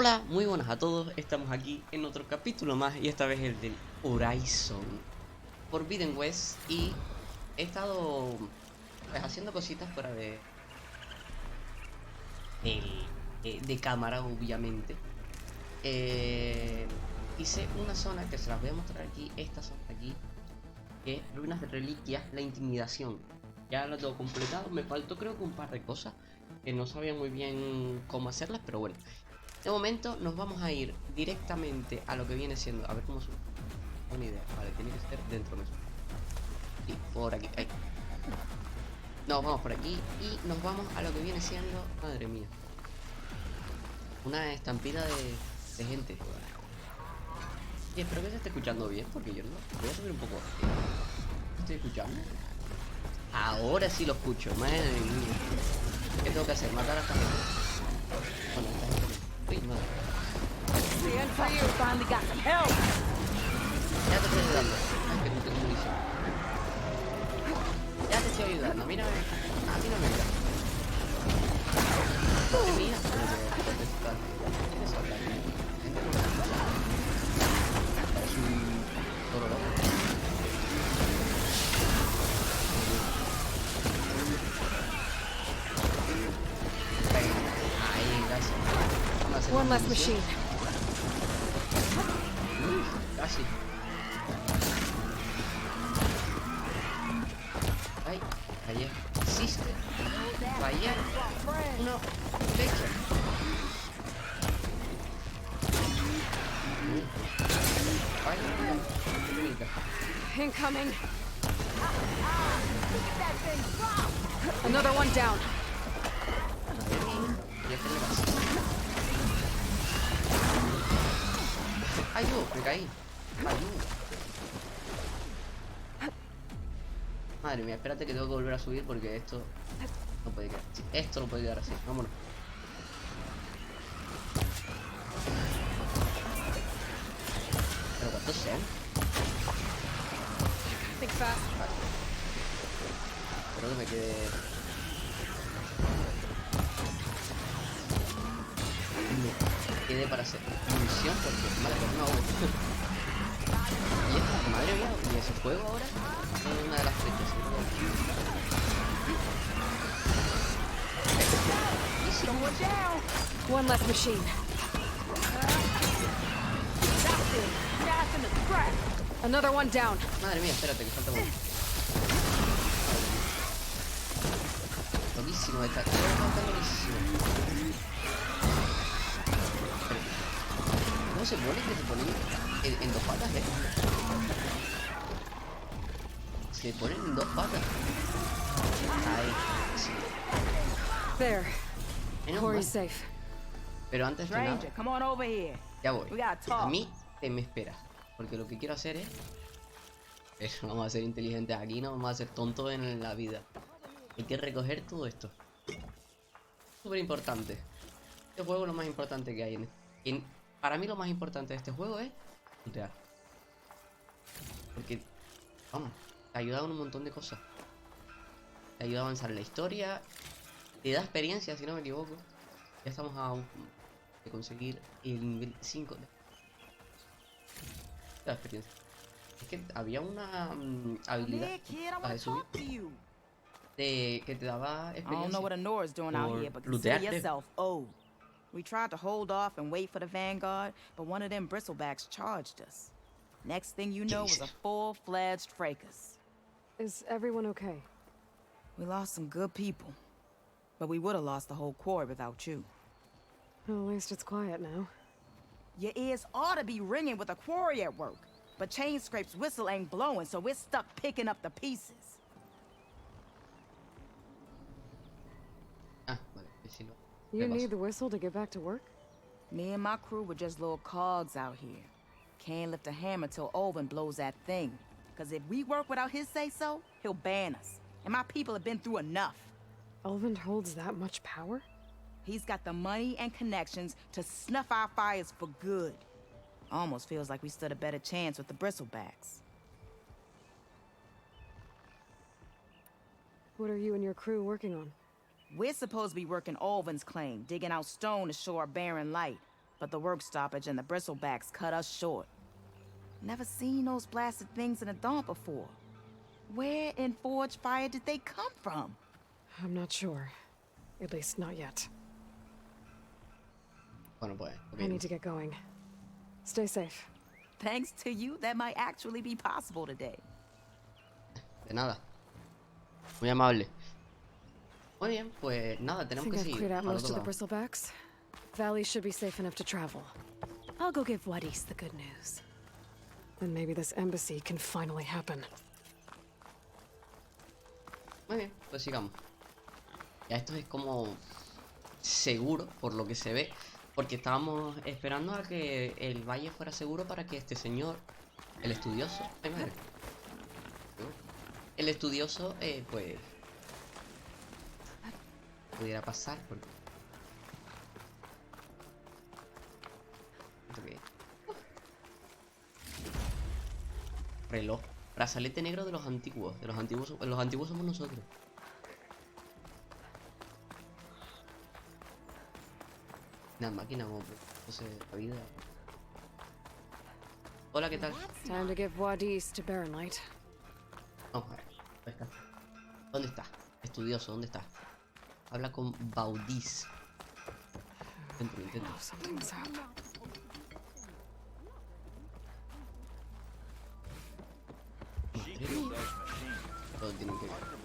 Hola, muy buenas a todos, estamos aquí en otro capítulo más y esta vez el del Horizon Forbidden West y he estado pues haciendo cositas fuera de cámara obviamente. Hice una zona que se las voy a mostrar aquí, esta zona de aquí, que es ruinas de reliquias, la intimidación. Ya lo tengo completado, me faltó creo que un par de cosas que no sabía muy bien cómo hacerlas, pero bueno. De momento nos vamos a ir directamente a lo que viene siendo. A ver cómo sube. Una idea. Vale, tiene que ser dentro de eso. Y por aquí. Ahí. Nos vamos por aquí y nos vamos a lo que viene siendo. Madre mía. Una estampida de gente. Y espero que se esté escuchando bien, porque yo no. Voy a subir un poco. ¿Me estoy escuchando? Ahora sí lo escucho. Madre mía. ¿Qué tengo que hacer? Matar a esta gente. Bueno, esta gente. Uy, madre. Ya te estoy ayudando. Ay, que no tengo munición. Ya te estoy ayudando. Mírame. A mí no me mira. Madre mía. ¿Tienes otra? Gente no me escucha. Es un toro loco. Ahí, gracias. Vamos a hacer One less munición. machine. Casi. Ay, fallé. Existe. Fallar. Una flecha. Falla. Incoming. Another one down. Ya te le vas. Ayú, me caí. Ayú. Madre mía, espérate que tengo que volver a subir porque esto no puede quedar. Sí, esto no puede quedar así. Vámonos. ¿Pero cuántos son? Think fast. Vale. Espero que me quede. Me quede para hacer munición porque madre mía, no hago. Y esta, madre mía, y ese juego ahora es una de las flechas. One less machine. Another one down. Madre mía, espérate, que falta uno. Loquísimo está. Está loquísimo. ¿Cómo se pone? Que se pone en dos patas, Se ponen en dos patas. Ahí, sí. There. Menos Corey's mal. safe. Pero antes de nada, Stranger, come on over here. ya voy. We gotta A talk. mí te me esperas. Porque lo que quiero hacer es. Vamos a ser inteligentes aquí, no vamos a ser tontos en la vida. Hay que recoger todo esto. Súper importante. Este juego es lo más importante que hay para mí lo más importante de este juego es lootear. Porque, vamos, te ayuda en un montón de cosas. Te ayuda a avanzar en la historia. Te da experiencia, si no me equivoco. Ya estamos a un de conseguir el nivel 5 de la experiencia. Es que había una habilidad Here, kid, I la wanna de subir talk to you. que te daba I don't know experiencia what Anora's doing out por here, but consider lootearte. yourself owed. We tried to hold off and wait for the Vanguard, but one of them bristlebacks charged us. Next thing you know was a Jesus. full-fledged fracas. Is everyone okay? We lost some good people, but we would have lost the whole quarry without you. Well, at least it's quiet now. Your ears ought to be ringing with a quarry at work, but Chain Scrape's whistle ain't blowing, so we're stuck picking up the pieces. Ah, vale, si no. You need the whistle to get back to work? Me and my crew were just little cogs out here. Can't lift a hammer till Olvin blows that thing. Cause if we work without his say-so, he'll ban us. And my people have been through enough. Elvin holds that much power? He's got the money and connections to snuff our fires for good. Almost feels like we stood a better chance with the bristlebacks. What are you and your crew working on? We're supposed to be working Olvin's claim, digging out stone to show our barren light. but the work stoppage and the bristlebacks cut us short. Never seen those blasted things in a dawn before. Where in Forge Fire did they come from? I'm not sure. At least not yet. Bueno, pues. I need to get going. Stay safe. Thanks to you, that might actually be possible today. De nada. Muy amable. Muy bien, pues nada, I tenemos think que I've seguir. cleared out Al most otro of the lado. bristlebacks. Valley should be safe enough to travel. I'll go give Wadis the good news. Then maybe this embassy can finally happen. Muy bien, pues sigamos. Ya esto es como seguro, por lo que se ve. Porque estábamos esperando a que el valle fuera seguro para que este señor, el estudioso, ay madre, el estudioso, pues pudiera pasar. Porque... Reloj, brazalete negro de los antiguos, los antiguos somos nosotros. Una máquina como la vida. Hola, ¿qué tal? Time to give Wadis to Baronlight. Vamos a ver. ¿Dónde está? ¿Dónde está? Estudioso, ¿dónde está? Habla con Baudis. Intento. Oh, something's up. Todo tiene que ver.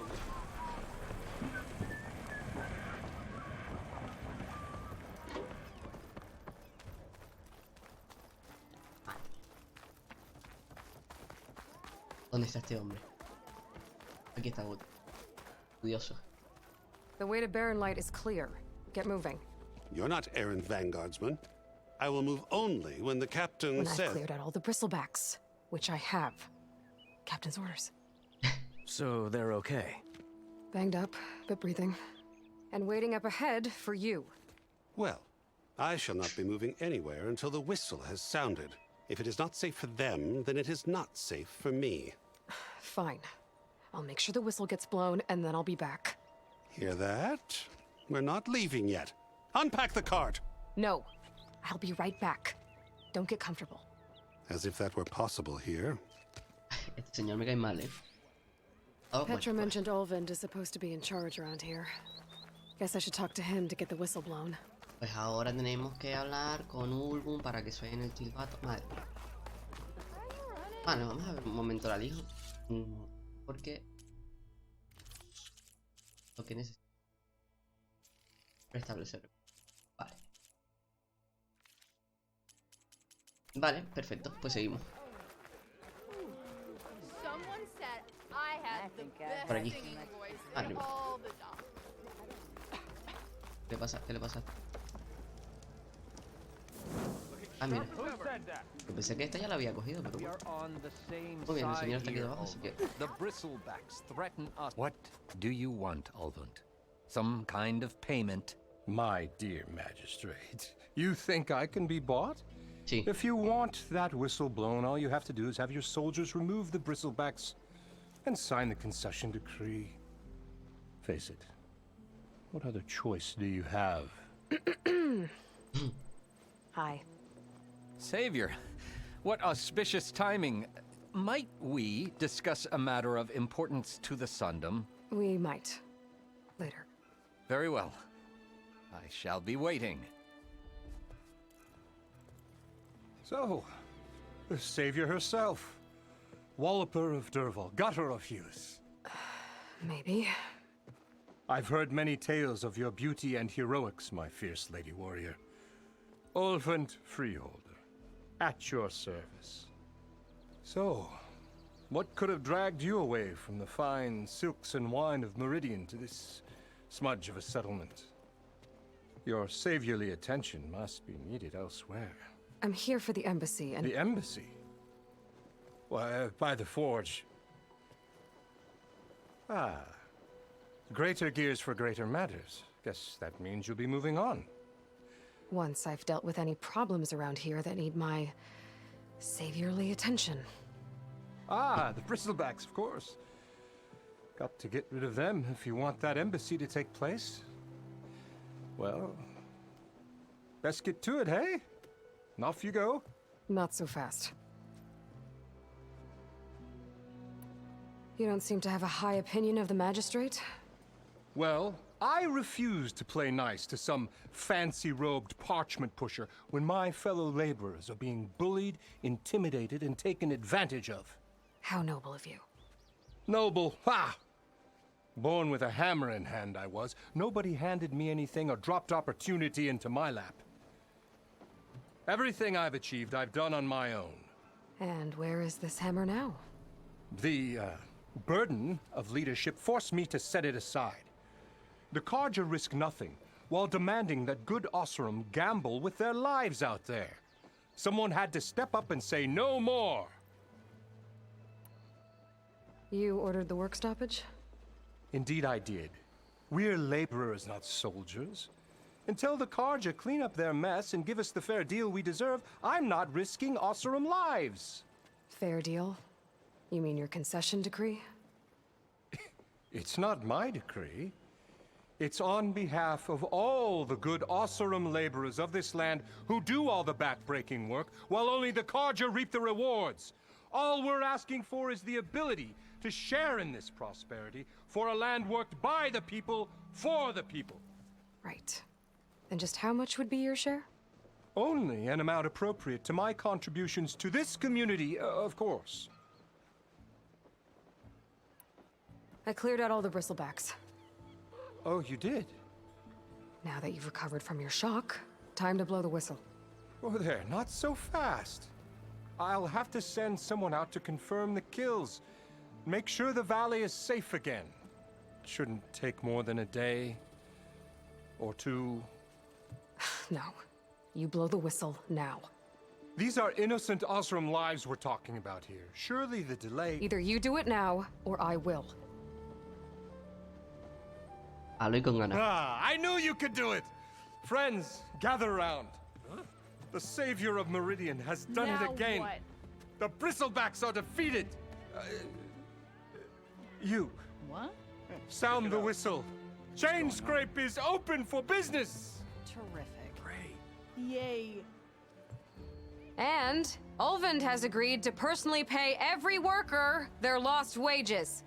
¿Dónde está este hombre? Aquí está otro. Estudioso. The way to Baronlight is clear. Get moving. You're not errant vanguardsman. I will move only when the captain When I've says... cleared out all the bristlebacks, which I have. Captain's orders. So they're okay? Banged up, but breathing. And waiting up ahead for you. Well, I shall not be moving anywhere until the whistle has sounded. If it is not safe for them, then it is not safe for me. Fine. I'll make sure the whistle gets blown, and then I'll be back. Hear that? We're not leaving yet. Unpack the cart! No. I'll be right back. Don't get comfortable. As if that were possible here. Este señor me cae mal, ¿eh? Oh, Petra bueno, mentioned Olvind is supposed to be in charge around here. Guess I should talk to him to get the whistle blown. pues ahora tenemos que hablar con Ulbun para que suene el silbato. Madre. Vale, vamos a ver un momento al hijo. Porque lo que necesito restablecer. Vale. Vale, perfecto, pues seguimos. Someone said I had the best Por aquí. singing voice Arriba. in all the dogs. ¿Qué le pasa? ¿Qué le pasa? Ah, mira. Yo pensé que esta ya la había cogido, pero bueno. Muy bien, el señor está aquí debajo, así que... The bristlebacks threaten us. What do you want, Ulvund? Some kind of payment? My dear magistrate, you think I can be bought? Sí. If you want that whistle blown, all you have to do is have your soldiers remove the bristlebacks and sign the concession decree. Face it, what other choice do you have? Hi. Savior, what auspicious timing. Might we discuss a matter of importance to the Sundom? We might. Later. Very well. I shall be waiting. So, the savior herself, Walloper of Derval, gutter of youth. Maybe. I've heard many tales of your beauty and heroics, my fierce lady warrior. Ulvund Freeholder, at your service. So, what could have dragged you away from the fine silks and wine of Meridian to this smudge of a settlement? Your saviorly attention must be needed elsewhere. I'm here for the embassy and... The embassy? Why, by the forge. Ah. Greater gears for greater matters. Guess that means you'll be moving on. Once I've dealt with any problems around here that need my... saviorly attention. Ah, the bristlebacks, of course. Got to get rid of them if you want that embassy to take place. Well, best get to it, hey? Off you go. Not so fast. You don't seem to have a high opinion of the magistrate? Well, I refuse to play nice to some fancy-robed parchment pusher when my fellow laborers are being bullied, intimidated, and taken advantage of. How noble of you. Noble, ha! Born with a hammer in hand, I was. Nobody handed me anything or dropped opportunity into my lap. Everything I've achieved, I've done on my own. And where is this hammer now? The burden of leadership forced me to set it aside. The Carja risk nothing, while demanding that good Osseram gamble with their lives out there. Someone had to step up and say no more. You ordered the work stoppage? Indeed I did. We're laborers, not soldiers. Until the Carja clean up their mess and give us the fair deal we deserve, I'm not risking Osseram lives. Fair deal? You mean your concession decree? It's not my decree. It's on behalf of all the good Osseram laborers of this land who do all the back-breaking work, while only the Carja reap the rewards. All we're asking for is the ability to share in this prosperity for a land worked by the people, for the people. Right. And just how much would be your share? Only an amount appropriate to my contributions to this community, of course. I cleared out all the bristlebacks. Oh, you did? Now that you've recovered from your shock, time to blow the whistle. Oh, there, not so fast. I'll have to send someone out to confirm the kills. Make sure the valley is safe again. Shouldn't take more than a day or two. No. You blow the whistle now. These are innocent Osram lives we're talking about here. Surely the delay... Either you do it now, or I will. Halo con ganas. I knew you could do it! Friends, gather around. The savior of Meridian has done Now it again. what? The bristlebacks are defeated. You, What? sound the whistle. Chain Scrape is open for business. Terrific. Great. Yay. And Ulvund has agreed to personally pay every worker their lost wages.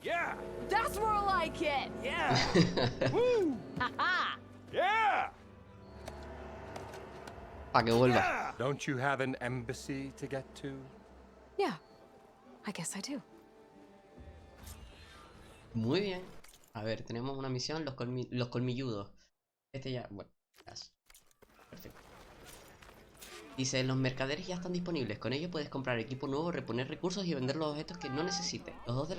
Yeah! That's more like it. Yeah! Woo! Haha. Yeah! Para que vuelva. Don't you have an embassy to get to? Yeah, I guess I do. Muy bien. A ver, tenemos una misión, los colmilludos. Este ya, bueno, ya. Perfecto. Dice, los mercaderes ya están disponibles. Con ello puedes comprar equipo nuevo, reponer recursos y vender los objetos que no necesites. Los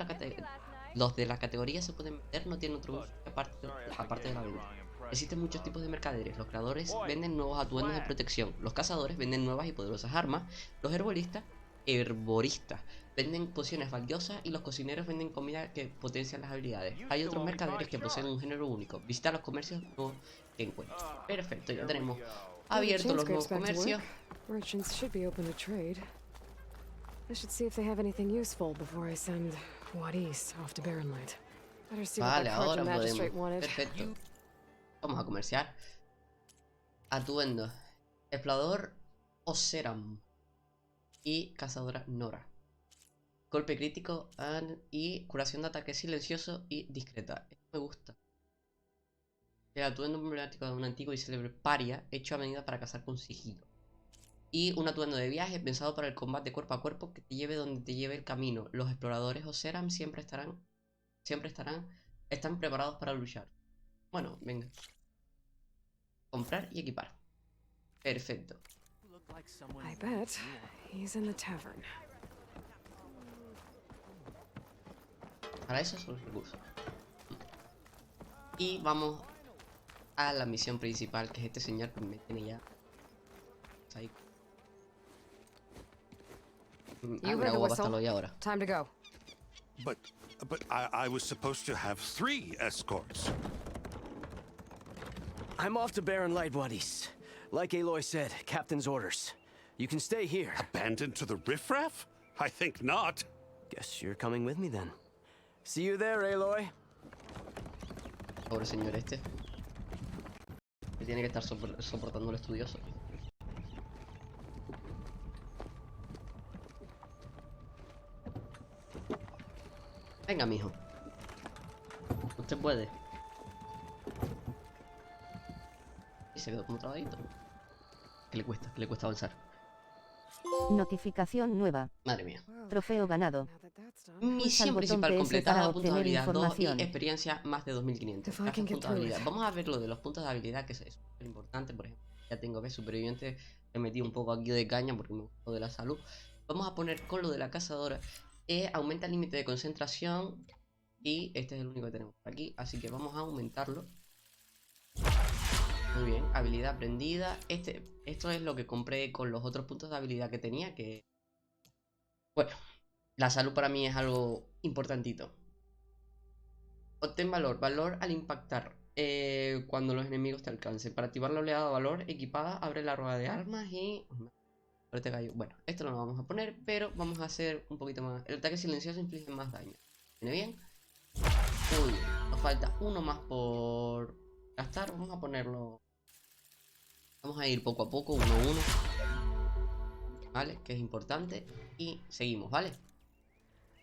de la categoría se pueden vender, no tienen otro uso aparte de la venta. Existen muchos tipos de mercaderes. Los creadores venden nuevos atuendos de protección. Los cazadores venden nuevas y poderosas armas. Los herboristas venden pociones valiosas. Y los cocineros venden comida que potencia las habilidades. Hay otros mercaderes que poseen un género único. Visita los comercios nuevos que encuentres. Perfecto, ya tenemos abiertos los nuevos comercios. Merchants should be open to trade. I should see if they have anything useful before I send Wadis off to Barrenlight. Better see what Vale, that ahora Carja magistrate podemos. wanted. Perfecto. Vamos a comerciar. Atuendo. Explorador Osseram. Y cazadora Nora. Golpe crítico y curación de ataque silencioso y discreta. Esto me gusta. El atuendo emblemático de un antiguo y célebre paria hecho a medida para cazar con sigilo. Y un atuendo de viaje pensado para el combate cuerpo a cuerpo que te lleve donde te lleve el camino. Los exploradores Osseram están preparados para luchar. Bueno, venga. Comprar y equipar. Perfecto. I bet he's in the tavern. Para eso son los recursos. Y vamos a la misión principal, que es este señor que me tiene ya. Ahí. You heard the whistle. Ahora. Time to go. But I was supposed to have 3 escorts. I'm off to Barren Light, Wadis. Like Aloy said, Captain's orders. You can stay here. Abandoned to the riffraff? I think not. Guess you're coming with me then. See you there, Aloy. Pobre señor este. Que tiene que estar soportando al estudioso. Venga, mijo. Usted puede. Y se quedó como trabadito. ¿Qué le cuesta? ¿Qué le cuesta avanzar? Notificación nueva. Madre mía. Trofeo ganado. Now that that's done, Misión botón principal PS completada, para puntos de obtener habilidad 2 y información. experiencia más de 2500. If I can Gracias, get puntos de through habilidad. it. Vamos a ver lo de los puntos de habilidad, que es súper importante. Por ejemplo, ya tengo que superviviente. He metido un poco aquí de caña porque me gustó de la salud. Vamos a poner con lo de la cazadora. Aumenta el límite de concentración. Y este es el único que tenemos por aquí. Así que vamos a aumentarlo. Muy bien, habilidad aprendida. Esto es lo que compré con los otros puntos de habilidad que tenía. Que bueno, la salud para mí es algo importantito. Obtén valor. Valor al impactar. Cuando los enemigos te alcancen. Para activar la oleada de valor equipada, abre la rueda de armas y... Bueno, esto no lo vamos a poner, pero vamos a hacer un poquito más. El ataque silencioso inflige más daño. ¿Viene bien? Muy bien. Nos falta uno más por gastar. Vamos a ponerlo... Vamos a ir poco a poco, uno a uno. ¿Vale? Que es importante. Y seguimos, ¿vale?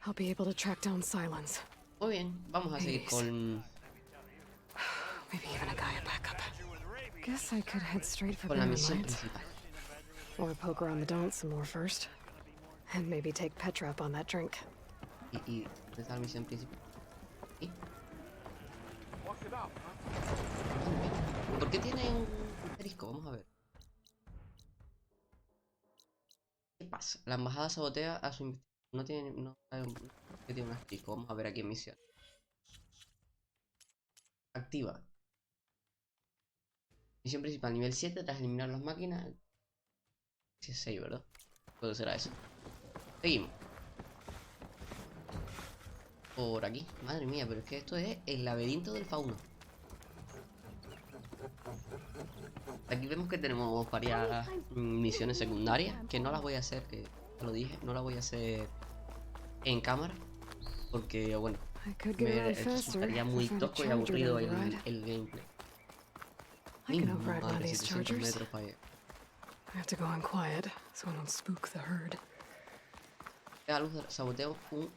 I'll be able to track down Silence. Muy bien, vamos a seguir con Maybe even a guy a backup. Guess I could head straight for la misión Barrenlight. principal. Or poke around the don'ts some more first. And maybe take Petra up on that drink. ¿Y dónde está la misión principal? ¿Y? ¿Por qué tiene un asterisco? Vamos a ver. ¿Qué pasa? La embajada sabotea a su investigación. No tiene... No sabe que tiene un asterisco. Vamos a ver aquí en misión. Activa. Misión principal, nivel 7, tras eliminar las máquinas. Si es 6, ¿verdad? Puede ser eso. Seguimos. Por aquí. Madre mía, pero es que esto es el laberinto del fauno. Aquí vemos que tenemos varias misiones secundarias. Que no las voy a hacer, que ya lo dije. No las voy a hacer en cámara. Porque, bueno, I could get around faster resultaría muy if I had a tosco y charger aburrido to override. el gameplay. I can Mi override one of madre, these 700 chargers. metros para allá. I have to go in quiet so I don't spook the herd. A luz de saboteo un...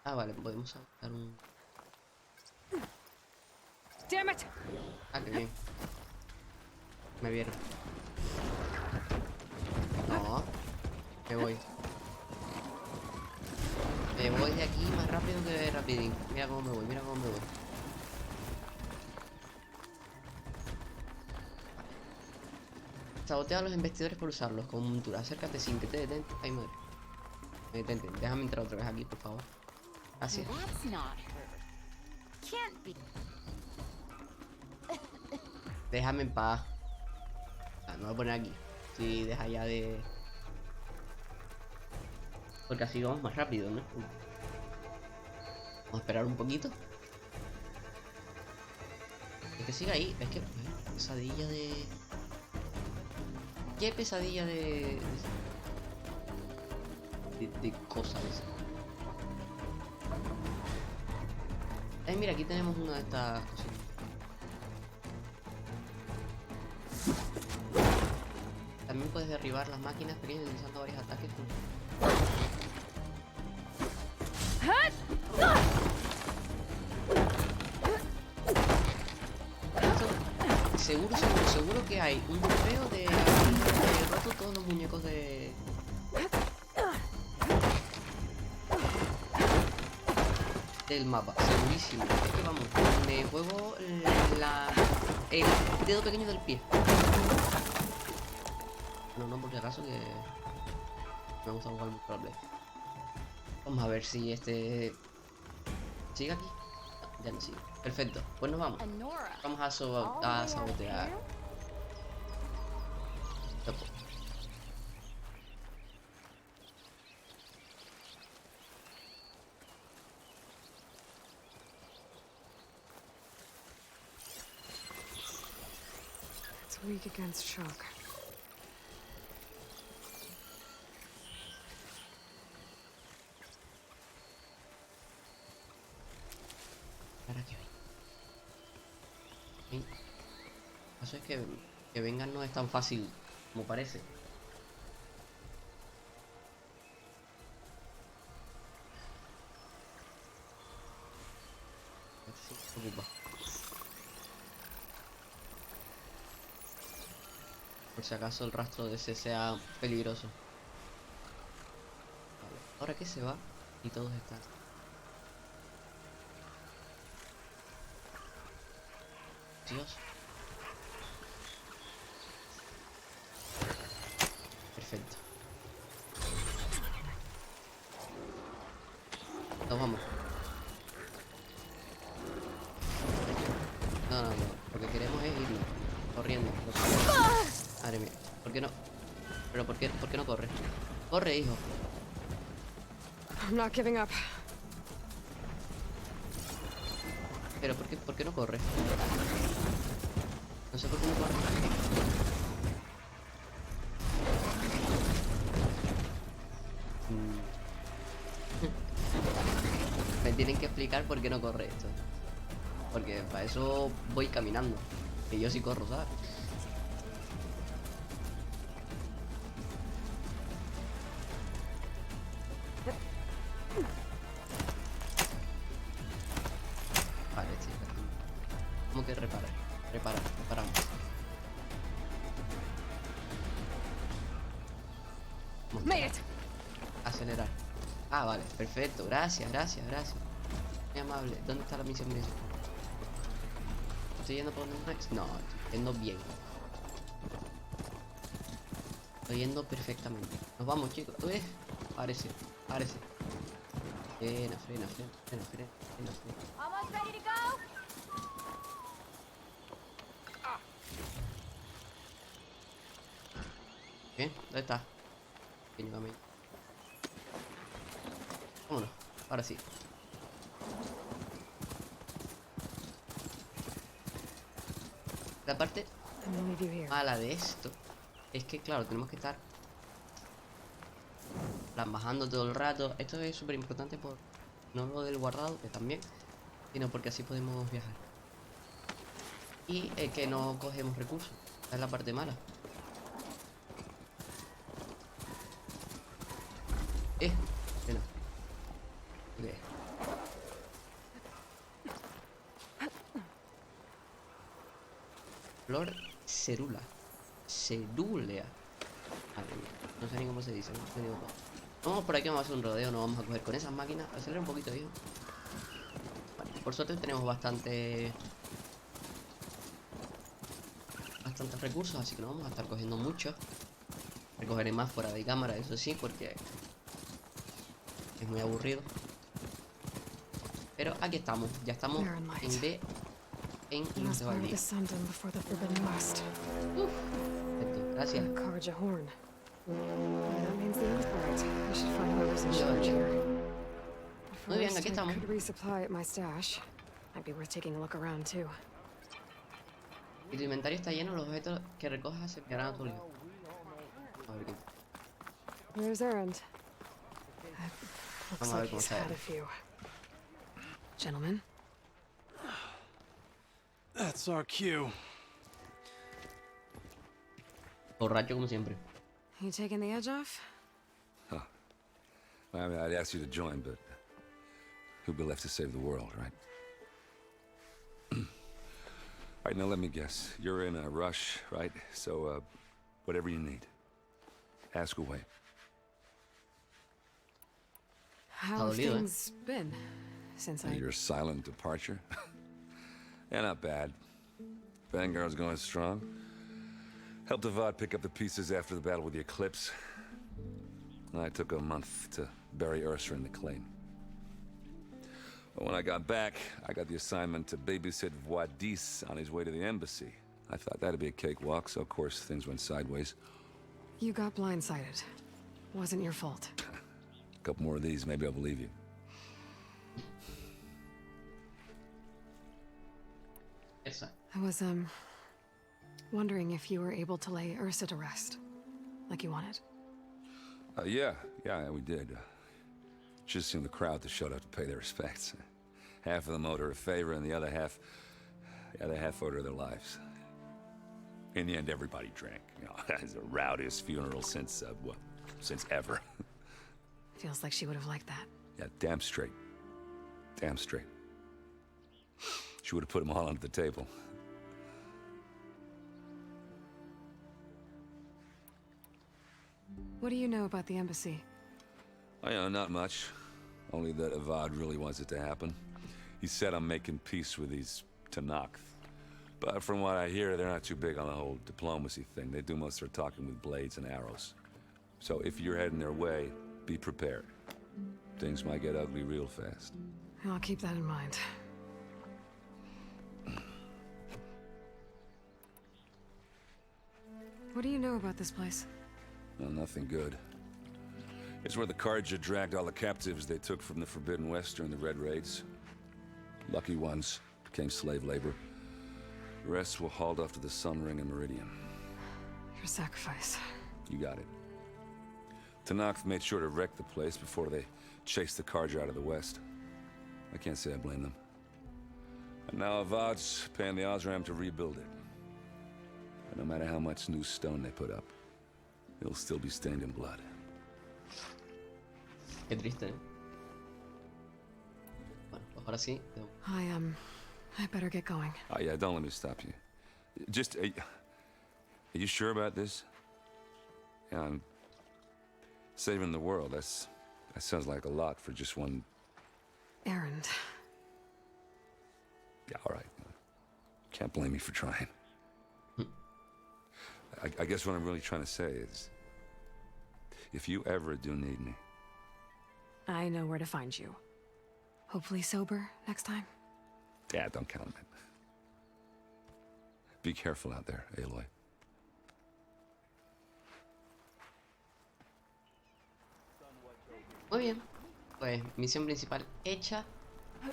Ah, vale, podemos sabotear un... Damn it! Ah, qué bien. Me vieron. No. Me voy. Me voy de aquí más rápido que rapidín. Mira cómo me voy, mira cómo me voy. Sabotea a los investigadores por usarlos como montura. Acércate sin que te detente. Ay, madre. Me detente. Déjame entrar otra vez aquí, por favor. Gracias. That's not her. Can't be. Déjame en paz. Ah, no lo voy a poner aquí. Sí, deja ya de... Porque así vamos más rápido, ¿no? Vamos a esperar un poquito. Es que siga ahí. Es que... Pesadilla de... ¿Qué pesadilla de cosas? Mira, aquí tenemos una de estas cositas. También puedes derribar las máquinas pequeñas utilizando varios ataques. Seguro que hay un trofeo de haber roto todos los muñecos del mapa, segurísimo. Es que vamos, me juego el dedo pequeño del pie. No, por si acaso que me gusta jugar mucho la Play. Vamos a ver si este sigue aquí. No, ya no sigue. Perfecto, pues nos vamos. Vamos a sabotear. Loco. It's weak against shock. Ahora que ven. El caso es que vengan no es tan fácil como parece. Ocupa. Por si acaso el rastro de ese sea peligroso. Vale. Ahora que se va y todos están. Dios. Perfecto. Nos vamos. No, no, no. Lo que queremos es irnos. Corriendo. Madre mía. ¿Por qué no? Pero ¿por qué no corre? Corre, hijo. I'm not giving up. Pero ¿por qué no corre? No sé por qué no corre. Me tienen que explicar por qué no corre esto. Porque para eso voy caminando. Que yo sí corro, ¿sabes? Vale, chicos. ¿Cómo que reparamos? Made it. Acelerar. Ah, vale, perfecto. Gracias. Muy amable. ¿Dónde está la misión principal? ¿Estoy yendo por donde Max? No, estoy yendo bien. Estoy yendo perfectamente. Nos vamos, chicos. Parece. Frena. Almost ready to go. Bien, ¿dónde está? Pequeño camello. Vámonos, ahora sí. La parte I'm gonna leave you here. mala de esto es que, claro, tenemos que estar bajando todo el rato. Esto es súper importante por no lo del guardado, que también, sino porque así podemos viajar. Y que no cogemos recursos. Esa es la parte mala. Bueno. Ok. Flor cerula. Cerúlea. Madre mía. No sé ni cómo se dice. No sé ni cómo. Vamos por aquí, vamos a hacer un rodeo. No vamos a coger con esas máquinas. Acelera un poquito, hijo. Vale, por suerte tenemos bastantes recursos, así que no vamos a estar cogiendo mucho. Recogeré más fuera de cámara, eso sí, porque es muy aburrido. Pero aquí estamos, ya estamos en B, en Luz de Valdía. Perfecto, gracias. Carja horn. That means the end point. I should find whoever's in charge here. Muy bien, First, aquí I estamos. could resupply at my stash. Might be worth taking a look around too. Si tu inventario está lleno, los objetos que recojas se enviarán a tu lío. A ver qué. Where's Erend? Looks Vamos a ver like cómo he's está had él. a few. Gentlemen, That's our cue. Borracho como siempre. you taking the edge off? I mean, I'd ask you to join, but who'd be left to save the world, right? All right, now let me guess. You're in a rush, right? So, whatever you need, ask away. How have dolido, eh? things been since I... Your silent departure? Yeah, not bad. Vanguard's going strong. Helped Avad pick up the pieces after the battle with the Eclipse. I took a month to bury Ursa in the claim. But when I got back, I got the assignment to babysit Wadis on his way to the embassy. I thought that'd be a cakewalk, so of course things went sideways. You got blindsided. Wasn't your fault. A couple more of these, maybe I'll believe you. Esa. I was, wondering if you were able to lay Ursa to rest, like you wanted. Yeah, we did. Just seemed the crowd that showed up to pay their respects. Half of them owed her a favor, and the other half owed her their lives. In the end, everybody drank. You know, it's the rowdiest funeral since ever. Feels like she would have liked that. Yeah, damn straight. Damn straight. She would have put them all under the table. What do you know about the embassy? I know not much. Only that Avad really wants it to happen. He said I'm making peace with these Tanakh. But from what I hear, they're not too big on the whole diplomacy thing. They do most of their talking with blades and arrows. So if you're heading their way, be prepared. Things might get ugly real fast. I'll keep that in mind. What do you know about this place? Well, nothing good. It's where the Carja dragged all the captives they took from the Forbidden West during the Red Raids. Lucky ones became slave labor. The rest were hauled off to the Sun Ring and Meridian. Your sacrifice. You got it. Tanakh made sure to wreck the place before they chased the Carja out of the West. I can't say I blame them. And now Avad's paying the Osram to rebuild it. And no matter how much new stone they put up, it'll still be stained in blood. Qué triste, ¿eh? Bueno, pues ahora sí. I better get going. Oh yeah, don't let me stop you. Just, are you sure about this? Yeah, I'm saving the world. That sounds like a lot for just one Errand. Yeah, all right. Can't blame me for trying. I guess what I'm really trying to say is, if you ever do need me... I know where to find you. Hopefully sober next time. Yeah, don't count on it. Be careful out there, Aloy. Muy bien. Pues misión principal hecha.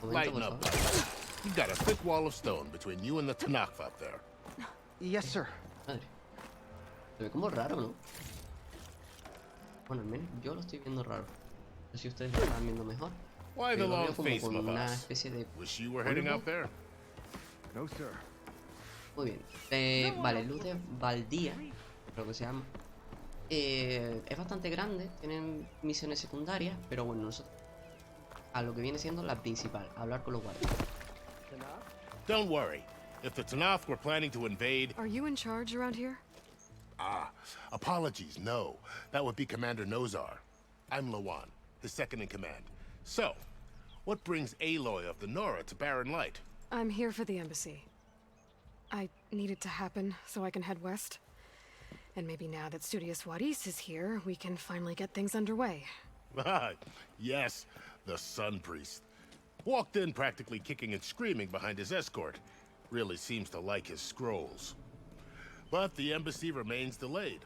Momento, Lighten por up. favor. You got a thick wall of stone between you and the Tanakh up there. Yes, sir. Madre. Se ve como raro, ¿no? Bueno, al menos yo lo estoy viendo raro. No sé si ustedes lo están viendo mejor. Why the Pero lo long veo como face, con una Mavas? especie de Wish you were heading polvo. out there. No, sir. Muy bien. Vale, luz de Baldía, creo que se llama. Es bastante grande, tienen misiones secundarias, pero bueno, nosotros a lo que viene siendo la principal, hablar con los guardias. Don't worry. If the Tanakh were planning to invade... Are you in charge around here? Apologies, no. That would be Commander Nozar. I'm Lawan, his second in command. So, what brings Aloy of the Nora to Barren Light? I'm here for the embassy. I need it to happen so I can head west. And maybe now that Studious Juarez is here, we can finally get things underway. Yes, the Sun Priest. Walked in practically kicking and screaming behind his escort. Really seems to like his scrolls. But the embassy remains delayed.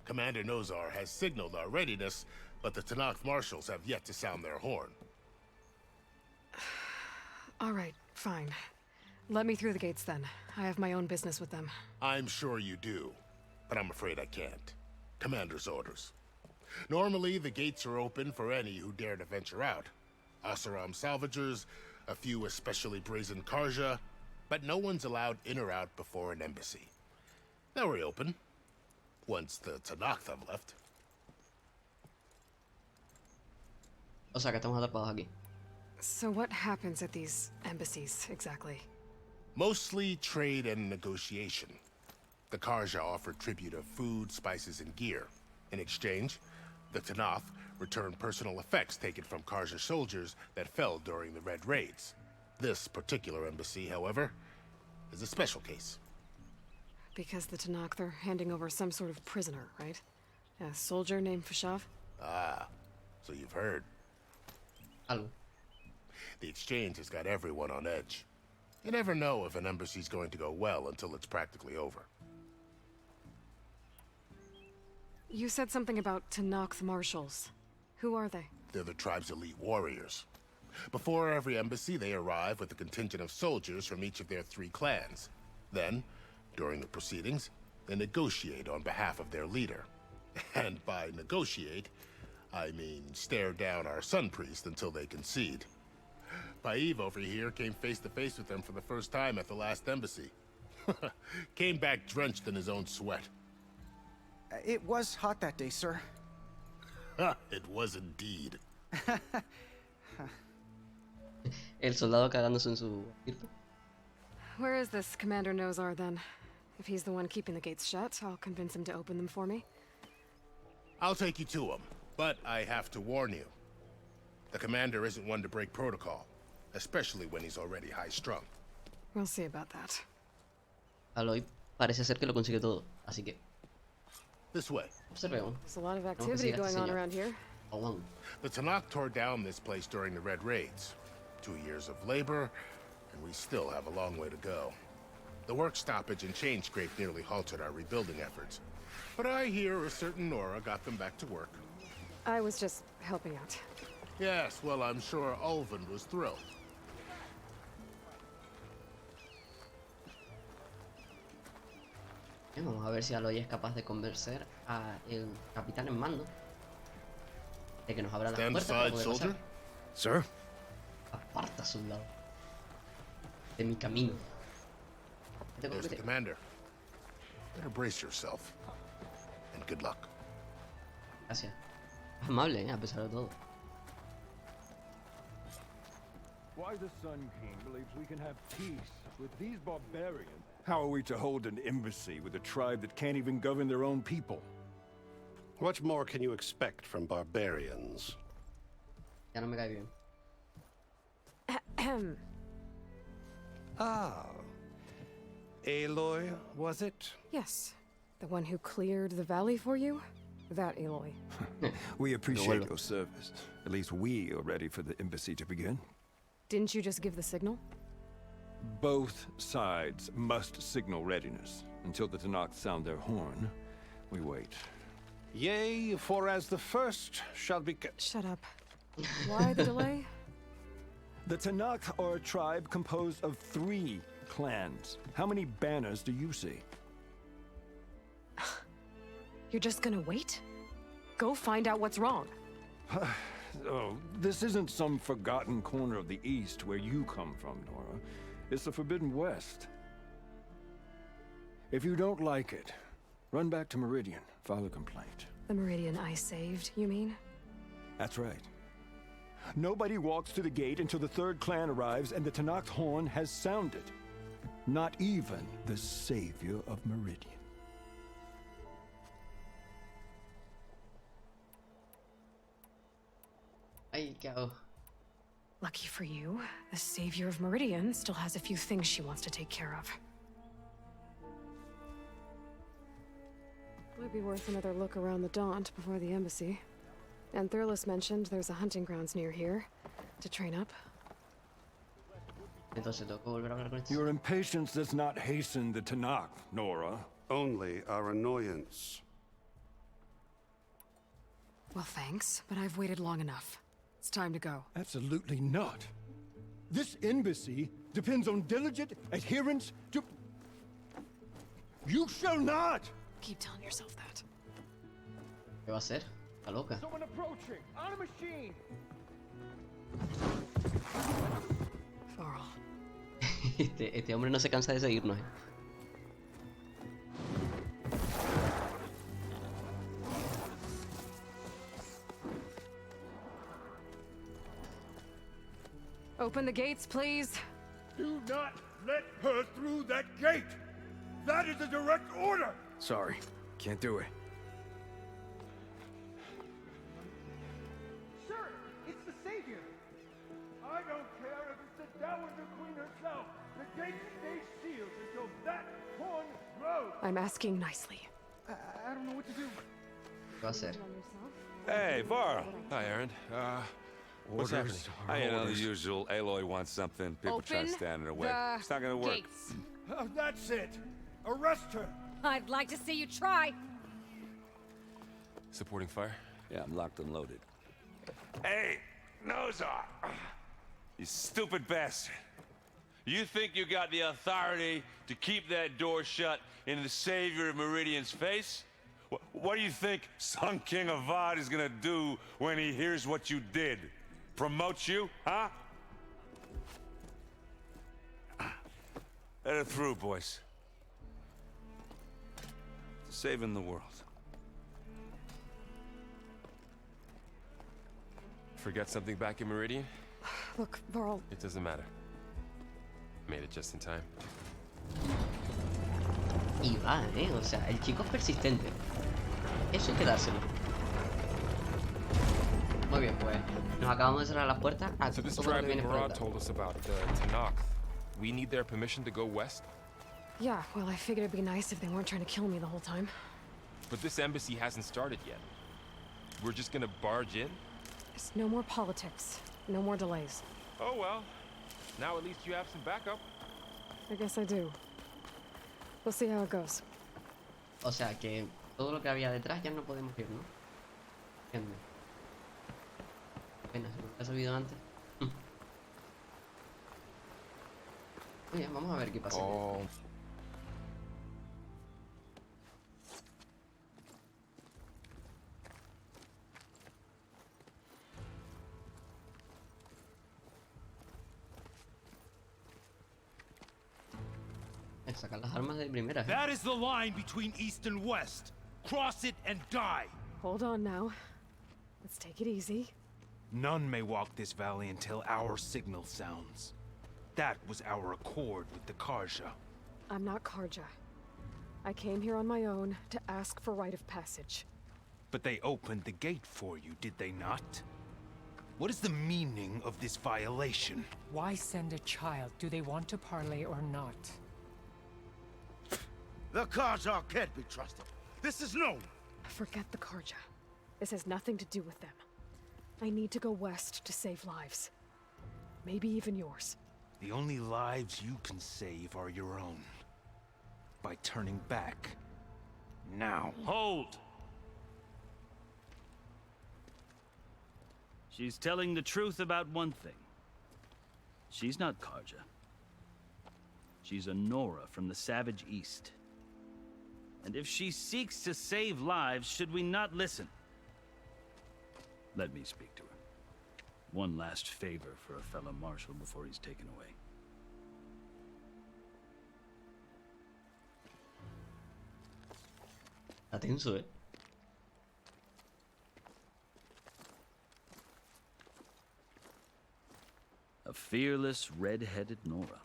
Commander Nozar has signaled our readiness, but the Tanakh marshals have yet to sound their horn. All right, fine. Let me through the gates then. I have my own business with them. I'm sure you do, but I'm afraid I can't. Commander's orders. Normally, the gates are open for any who dare to venture out. Oseram salvagers, a few especially brazen Karja, but no one's allowed in or out before an embassy. They'll reopen, once the Tanakh have left. O sea que estamos atrapados aquí. So what happens at these embassies, exactly? Mostly trade and negotiation. The Karja offer tribute of food, spices, and gear. In exchange, the Tanakh return personal effects taken from Karja soldiers that fell during the Red Raids. This particular embassy, however, is a special case. Because the Tanakh are handing over some sort of prisoner, right? A soldier named Fashav? Ah, so you've heard. Algo. The exchange has got everyone on edge. You never know if an embassy's going to go well until it's practically over. You said something about Tanakh marshals. Who are they? They're the tribe's elite warriors. Before every embassy, they arrive with a contingent of soldiers from each of their 3 clans. Then, during the proceedings, they negotiate on behalf of their leader. And by negotiate, I mean stare down our Sun Priest until they concede. Paiv over here came face to face with them for the first time at the last embassy. Came back drenched in his own sweat. It was hot that day, sir. It was indeed. El soldado cagándose en su... where is this Commander Nozar then? If he's the one keeping the gates shut, I'll convince him to open them for me. I'll take you to him, but I have to warn you. The commander isn't one to break protocol, especially when he's already high-strung. We'll see about that. Aloy parece ser que lo consigue todo, así que This way. observemos. There's a lot of activity going on around here. Aguán. The Tanakh tore down this place during the Red Raids. 2 years of labor, and we still have a long way to go. The work stoppage and chain scrape nearly halted our rebuilding efforts. But I hear a certain Nora got them back to work. I was just helping out. Yes, well, I'm sure Ulvin was thrilled. Vamos a ver si Aloy es capaz de convencer a el capitán en mando de que nos abra la Stand puerta para aside, poder soldier. pasar. Sir? Aparta a su lado de mi camino. Vete, There's the vete. commander. Better brace yourself. And good luck. Gracias. Amable, a pesar de todo. Why the Sun King believes we can have peace with these barbarians. How are we to hold an embassy with a tribe that can't even govern their own people? What more can you expect from barbarians? Ya no me cae bien. Ah. Aloy, was it? Yes. The one who cleared the valley for you? That Aloy. We appreciate your service. At least we are ready for the embassy to begin. Didn't you just give the signal? Both sides must signal readiness. Until the Tanakh sound their horn, we wait. Yea, for as the first shall be... Shut up. Why the delay? The Tanakh are a tribe composed of 3 clans. How many banners do you see? You're just gonna wait? Go find out what's wrong. Oh, this isn't some forgotten corner of the East where you come from, Nora. It's the Forbidden West. If you don't like it, run back to Meridian, file a complaint. The Meridian I saved, you mean? That's right. Nobody walks to the gate until the 3rd clan arrives and the Tanakh horn has sounded. Not even the savior of Meridian. Ay, ¿qué hago? Lucky for you, the savior of Meridian still has a few things she wants to take care of. Might be worth another look around the Daunt before the embassy. And Thurles mentioned there's a hunting grounds near here to train up. Entonces tengo que volver a hablar con estos. Your impatience does not hasten the Tanakh, Nora. Only our annoyance. Well, thanks, but I've waited long enough. It's time to go. Absolutely not. This embassy depends on diligent adherence to... You shall not! Keep telling yourself that. ¿Qué va a hacer? Está loca. Someone approaching! On a machine! Varl. Este hombre no se cansa de seguirnos, Open the gates, please. Do not let her through that gate! That is a direct order! Sorry, can't do it. Sir, it's the Savior! I don't care if it's the Dowager Queen herself! The gate stays sealed until that horn blows! I'm asking nicely. I don't know what to do. ¿Qué va a hacer? Hey, Varl. Hi, Aaron. What's Orders happening? are You know, the orders. usual. Aloy wants something. People try to Open stand in her way. the It's not gonna work. gates. That's it! Arrest her! I'd like to see you try. Supporting fire? Yeah, I'm locked and loaded. Hey, Nozar! You stupid bastard. You think you got the authority to keep that door shut in the savior of Meridian's face? What do you think Sun King Avad is gonna do when he hears what you did? Promote you, huh? Let her through, boys. Saving the world. Forget something back in Meridian? Look, Varl, It doesn't matter. Made it just in time. Y va, o sea, el chico es persistente. Eso hay que dárselo. Muy bien, pues nos acabamos de cerrar las puertas a So this todo lo que traveling viene por Maraud detrás. told us about the Tanakh. We need their permission to go west? Yeah, well, I figured it'd be nice if they weren't trying to kill me the whole time. But this embassy hasn't started yet. We're just gonna barge in? There's no more politics. No more delays. Oh well. Now at least you have some backup. I guess I do. We'll see how it goes. O sea que todo lo que había detrás ya no podemos ir, ¿no? Entiendo. Apenas se lo he sabido antes. Muy bien, vamos a ver qué pasa. Oh. Sacar las armas de primera. That is the line between east and west. Cross it and die. Hold on now. Let's take it easy. None may walk this valley until our signal sounds. That was our accord with the Karja. I'm not Karja. I came here on my own to ask for rite of passage. But they opened the gate for you, did they not? What is the meaning of this violation? Why send a child? Do they want to parley or not? The Karja can't be trusted. This is known. Forget the Karja. This has nothing to do with them. I need to go west to save lives. Maybe even yours. The only lives you can save are your own. By turning back. Now. Hold! She's telling the truth about one thing. She's not Karja. She's a Nora from the Savage East. And if she seeks to save lives, should we not listen? Let me speak to her. One last favor for a fellow marshal before he's taken away. Atenso, A fearless, red-headed Nora.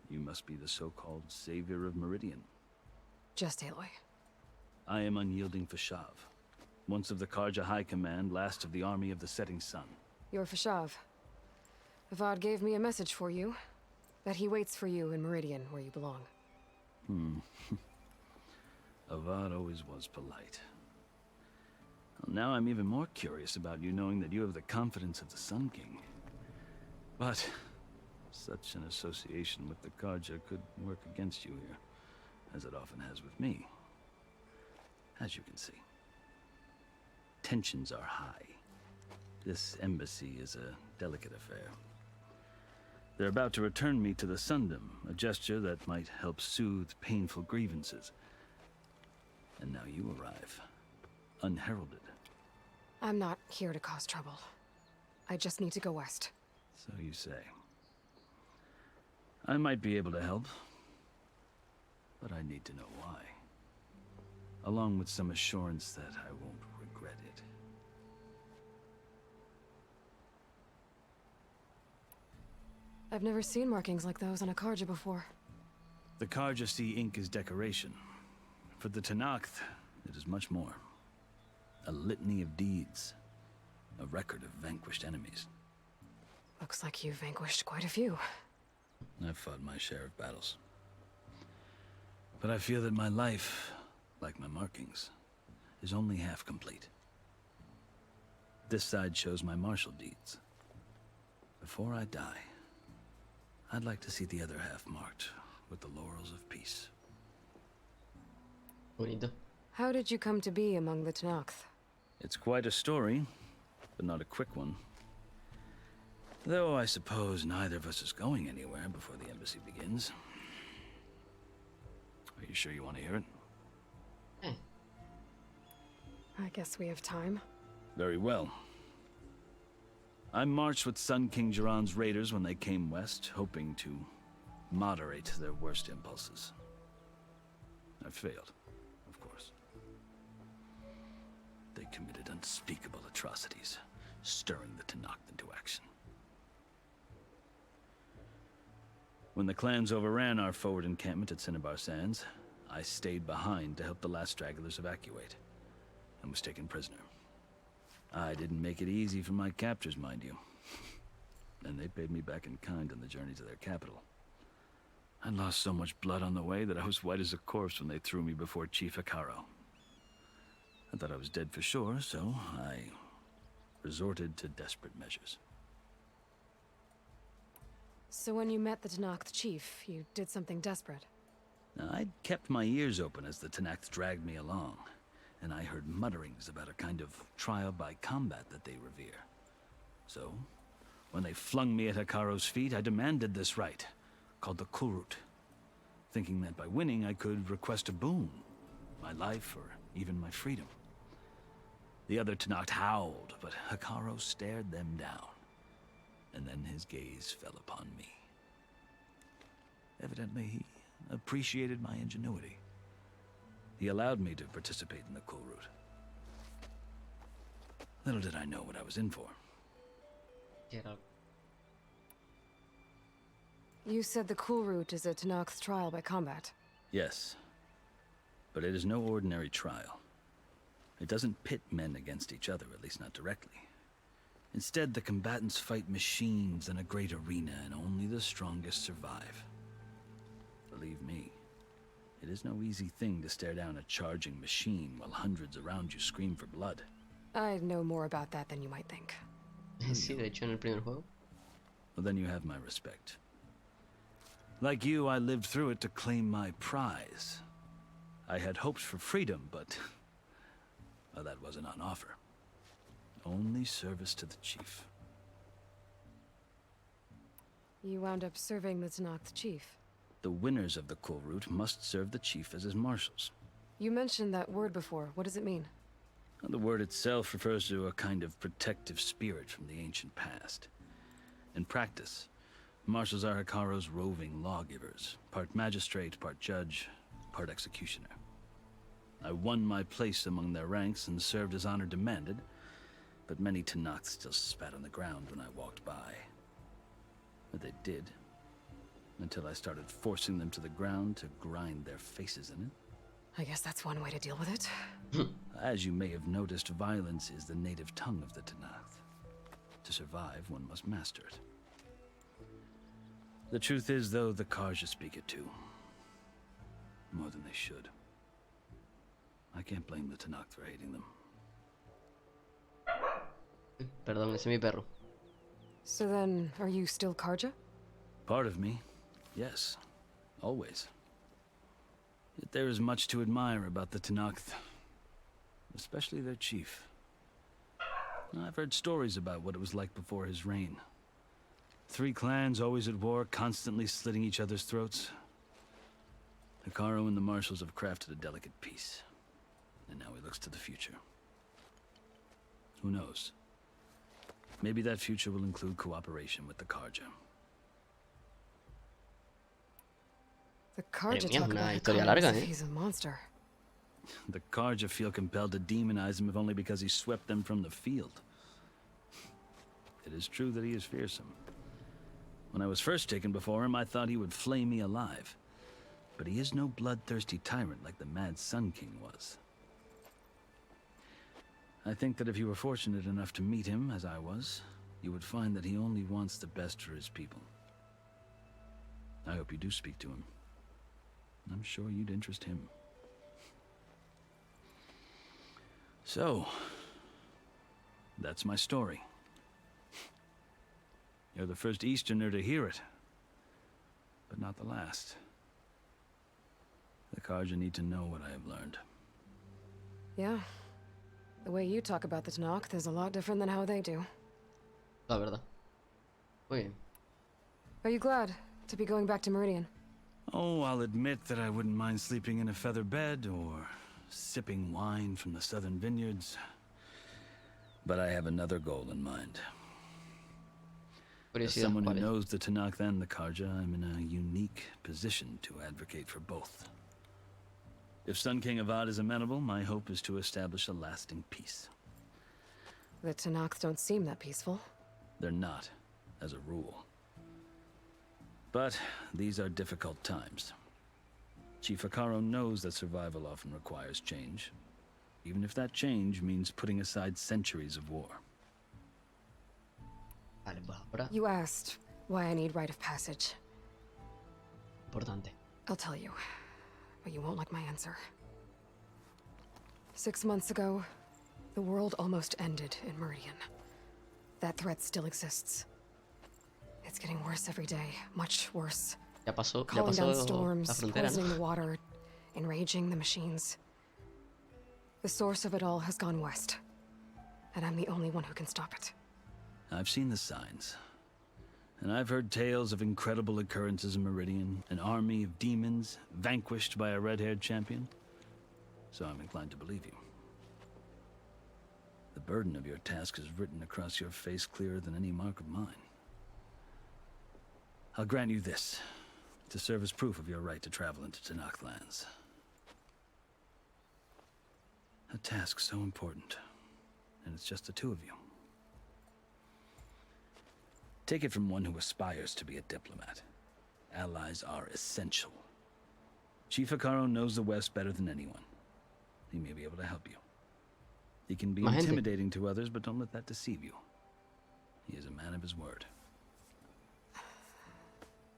You must be the so-called savior of Meridian. Just Aloy. I am unyielding Fashav. Once of the Karja High Command, last of the army of the Setting Sun. You're Fashav. Avad gave me a message for you. That he waits for you in Meridian, where you belong. Avad always was polite. Well, now I'm even more curious about you knowing that you have the confidence of the Sun King. But such an association with the Karja could work against you here, as it often has with me. As you can see. Tensions are high. This embassy is a delicate affair. They're about to return me to the Sundom, a gesture that might help soothe painful grievances. And now you arrive, unheralded. I'm not here to cause trouble. I just need to go west. So you say. I might be able to help, but I need to know why. Along with some assurance that I won't regret it. I've never seen markings like those on a Karja before. The Karja see ink as decoration. For the Tanakh, it is much more. A litany of deeds. A record of vanquished enemies. Looks like you've vanquished quite a few. I've fought my share of battles. But I feel that my life, like my markings, is only half complete. This side shows my martial deeds. Before I die, I'd like to see the other half marked with the laurels of peace. Bonito. How did you come to be among the Tanakh? It's quite a story, but not a quick one. Though I suppose neither of us is going anywhere before the embassy begins. Are you sure you want to hear it? I guess we have time. Very well. I marched with Sun King Jiran's raiders when they came west, hoping to moderate their worst impulses. I failed, of course. They committed unspeakable atrocities, stirring the Tanakh into action. When the clans overran our forward encampment at Cinnabar Sands, I stayed behind to help the last stragglers evacuate, and was taken prisoner. I didn't make it easy for my captors, mind you. And they paid me back in kind on the journey to their capital. I lost so much blood on the way that I was white as a corpse when they threw me before Chief Hikaro. I thought I was dead for sure, so I resorted to desperate measures. So when you met the Tenakth chief, you did something desperate? Now, I'd kept my ears open as the Tenakth dragged me along, and I heard mutterings about a kind of trial by combat that they revere. So, when they flung me at Hikaro's feet, I demanded this rite, called the Kulrut, thinking that by winning I could request a boon, my life or even my freedom. The other Tenakth howled, but Hikaro stared them down, and then his gaze fell upon me. Evidently, he appreciated my ingenuity. He allowed me to participate in the Kulrut. Little did I know what I was in for. Get up. You said the Kulrut is a Tenakth trial by combat. Yes, but it is no ordinary trial. It doesn't pit men against each other, at least not directly. Instead, the combatants fight machines in a great arena, and only the strongest survive. Believe me, it is no easy thing to stare down a charging machine while hundreds around you scream for blood. I know more about that than you might think. Sí, de hecho en el primer juego. Well, then you have my respect. Like you, I lived through it to claim my prize. I had hoped for freedom, but well, that wasn't on offer. Only service to the chief. You wound up serving the Tenakth chief. The winners of the Kulrut must serve the chief as his marshals. You mentioned that word before. What does it mean? Well, the word itself refers to a kind of protective spirit from the ancient past. In practice, marshals are Hikaro's roving lawgivers, part magistrate, part judge, part executioner. I won my place among their ranks and served as honor demanded, but many Tenakth still spat on the ground when I walked by. But they did, until I started forcing them to the ground to grind their faces in it. I guess that's one way to deal with it. As you may have noticed, violence is the native tongue of the Tenakth. To survive, one must master it. The truth is, though, the Karja speak it too. More than they should. I can't blame the Tenakth for hating them. Perdón, ese es mi perro. So then, are you still Karja? Part of me, yes. Always. Yet there is much to admire about the Tenakth. Especially their chief. I've heard stories about what it was like before his reign. 3 clans always at war, constantly slitting each other's throats. Hikaro and the marshals have crafted a delicate peace. And now he looks to the future. Who knows? Maybe that future will include cooperation with the Karja. The Karja mía, talk una about historia Hikaro larga, as if ¿eh? he's a monster. The Karja feel compelled to demonize him if only because he swept them from the field. It is true that he is fearsome. When I was first taken before him, I thought he would flay me alive. But he is no bloodthirsty tyrant like the Mad Sun King was. I think that if you were fortunate enough to meet him, as I was, you would find that he only wants the best for his people. I hope you do speak to him. I'm sure you'd interest him. So, that's my story. You're the first Easterner to hear it, but not the last. The Karja need to know what I have learned. Yeah. The way you talk about the Tenakth is a lot different than how they do. La verdad. Muy bien. Are you glad to be going back to Meridian? Oh, I'll admit that I wouldn't mind sleeping in a feather bed or sipping wine from the southern vineyards. But I have another goal in mind. As someone who knows the Tenakth and the Karja, I'm in a unique position to advocate for both. If Sun King Avad is amenable, my hope is to establish a lasting peace. The Tenakth don't seem that peaceful. They're not, as a rule. But these are difficult times. Chief Akaro knows that survival often requires change, even if that change means putting aside centuries of war. Vale, pues ahora, You asked why I need rite of passage. importante. I'll tell you, but you won't like my answer. 6 months ago, the world almost ended in Meridian. That threat still exists. It's getting worse every day, much worse. Ya pasó Calling down la storms, frontera, poisoning ¿no? the water, enraging the machines. The source of it all has gone west, and I'm the only one who can stop it. I've seen the signs. And I've heard tales of incredible occurrences in Meridian, an army of demons vanquished by a red-haired champion. So I'm inclined to believe you. The burden of your task is written across your face clearer than any mark of mine. I'll grant you this, to serve as proof of your right to travel into Tanakh lands. A task so important, and it's just the two of you. Take it from one who aspires to be a diplomat. Allies are essential. Chief Akaro knows the West better than anyone. He may be able to help you. He can be intimidating to others, but don't let that deceive you. He is a man of his word.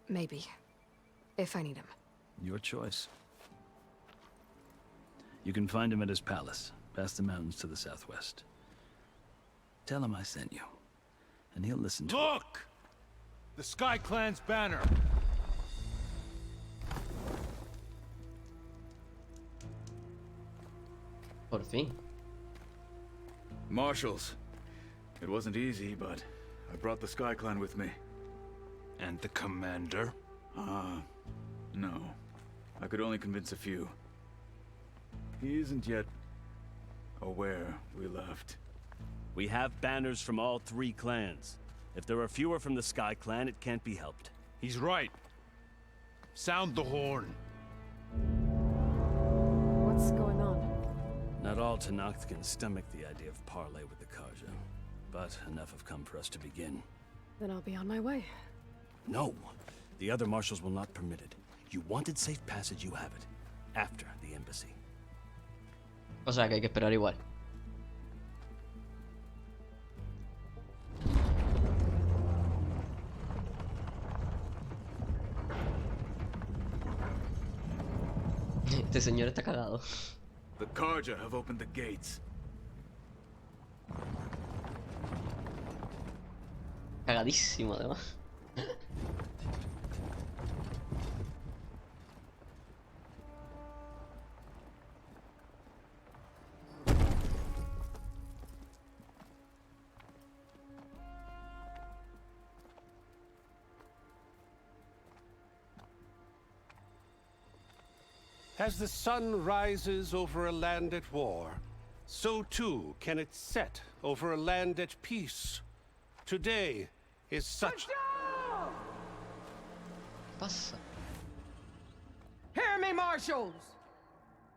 Maybe. If I need him. Your choice. You can find him at his palace, past the mountains to the southwest. Tell him I sent you, and he'll listen to it. Look! The Sky Clan's banner! Por fin. Marshals. It wasn't easy, but I brought the Sky Clan with me. And the commander? No. I could only convince a few. He isn't yet aware we left. We have banners from all 3 clans. If there are fewer from the Sky Clan, it can't be helped. He's right. Sound the horn. What's going on? Not all Tanakh can stomach the idea of parley with the Karja, but enough have come for us to begin. Then I'll be on my way. No, the other marshals will not permit it. You wanted safe passage, you have it. After the embassy. O sea que hay que esperar igual. Este señor está cagado. The Karja have opened the gates. Cagadísimo además. As the sun rises over a land at war, so too can it set over a land at peace. Today is such... Pasa. Hear me, marshals!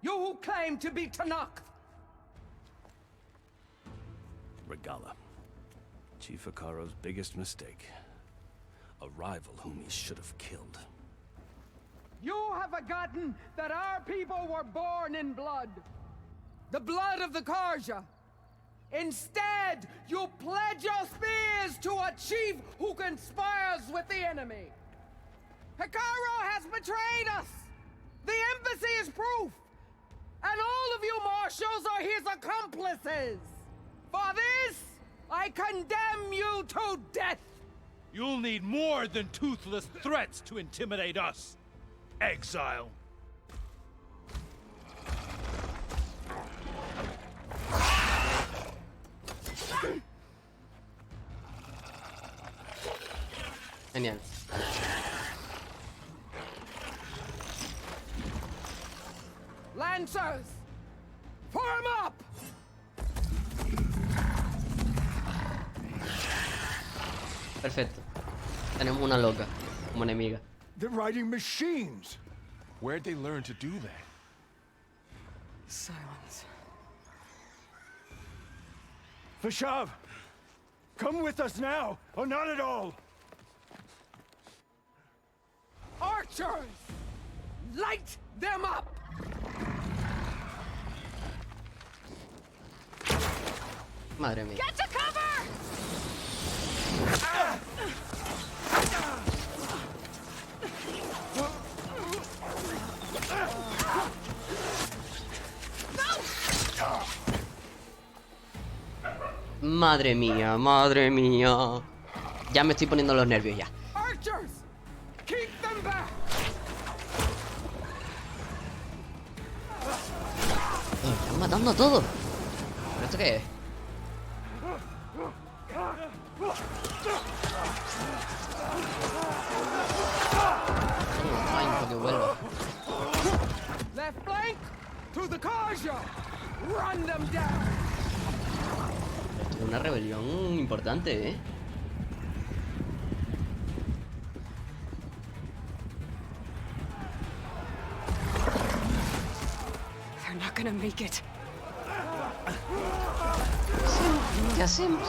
You who claim to be Tanakh! Regala. Chief Akaro's biggest mistake. A rival whom he should have killed. You have forgotten that our people were born in blood. The blood of the Karja. Instead, you pledge your spears to a chief who conspires with the enemy. Akaro has betrayed us! The embassy is proof! And all of you marshals are his accomplices! For this, I condemn you to death! You'll need more than toothless threats to intimidate us, exile. Genial. Lancers! Form up! Perfecto. Tenemos una loca como enemiga. They're riding machines. Where'd they learn to do that? Silence. Vashav, come with us now, or not at all. Archers! Light them up! Madre mía. Get to cover! Madre mía, madre mía. Ya me estoy poniendo los nervios ya. Archers! Keep them back! Me están matando a todos. ¿Pero esto qué es? Que vuelva. Left flank to the Karja! Run them down! Esto es una rebelión importante, ¿eh? They're not gonna make it. ¿Qué hacemos?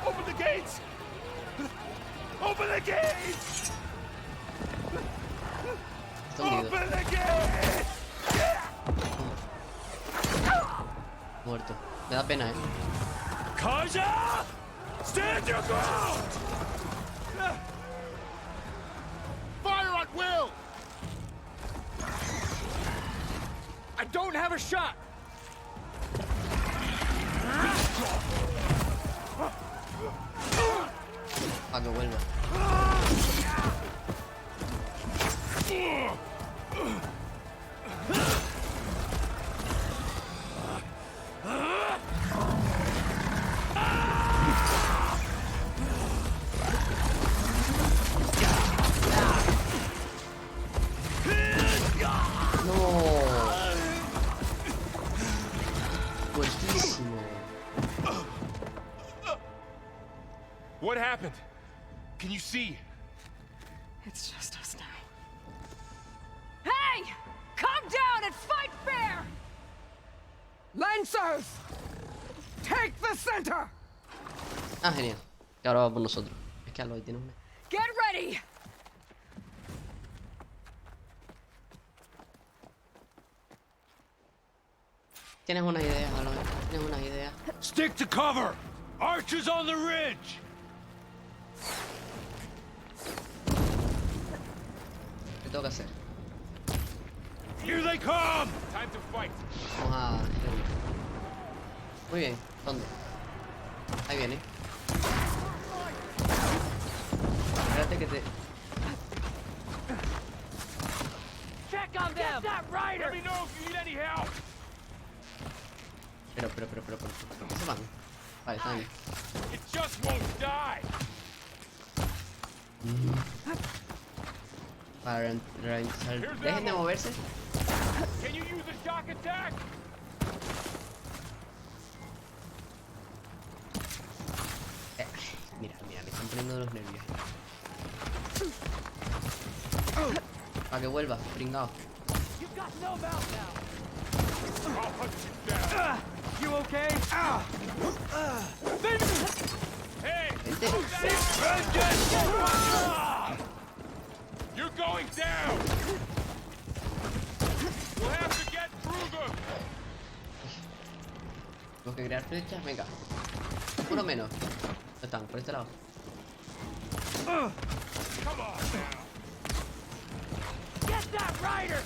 Open the gates! Open the gates! Open the gates! Muerto. Me da pena, ¿eh? Kaja! Stand your ground! Fire at will! I don't have a shot! Para que vuelva. What happened? Can you see? It's just us now. Hey! Calm down and fight fair! Lancers! Take the center! Ah, genial. Y ahora vamos nosotros. Es que Aloy tiene una. Get ready! Tienes una idea, Aloy. Tienes una idea. Stick to cover! Archers on the ridge! ¿Qué tengo que hacer? Here they come! Time to fight. Vamos a... Muy bien. ¿Dónde? Ahí viene. Espérate que te... Check on them! Get that rider! Let me know if you need any help! Pero, ¿por qué se van? Vale, están bien. It just won't die! Para realizar... Dejen de moverse. Can you use a shock attack? Mira, me están poniendo los nervios. Para que vuelva, pringao. You've got no mouth now! I'll hunt you down! You okay? Hey! Vente. You're going down! We'll have to get through them! Tengo que crear flechas, venga. Uno menos. Ya están, por este lado. Come on now! Get that rider!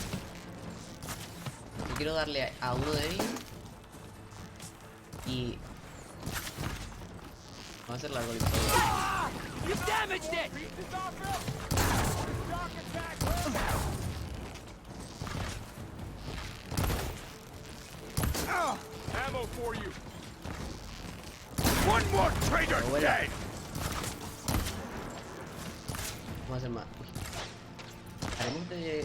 Yo quiero darle a uno de ellos. Y... Vamos a hacer largo el episodio. You damaged it! Ammo for you! One more traitor dead! Vamos a hacer más. Uy. Haremos de...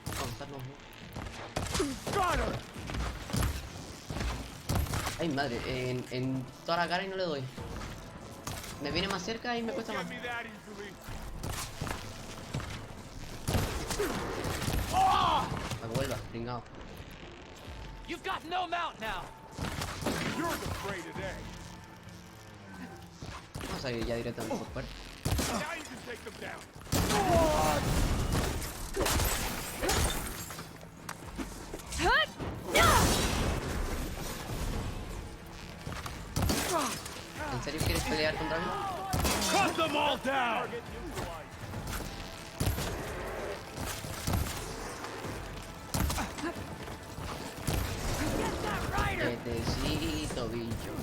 Vamos a estarnos... Ay, madre, en toda la cara y no le doy. Me viene más cerca y me cuesta más. Para que vuelva, pringao. You've got no mount now. You're the prey today. Vamos a ir ya directamente por fuera. Now you can take them down. ¿En serio quieres pelear contra mí? Cut them all down. Quietecito, bicho.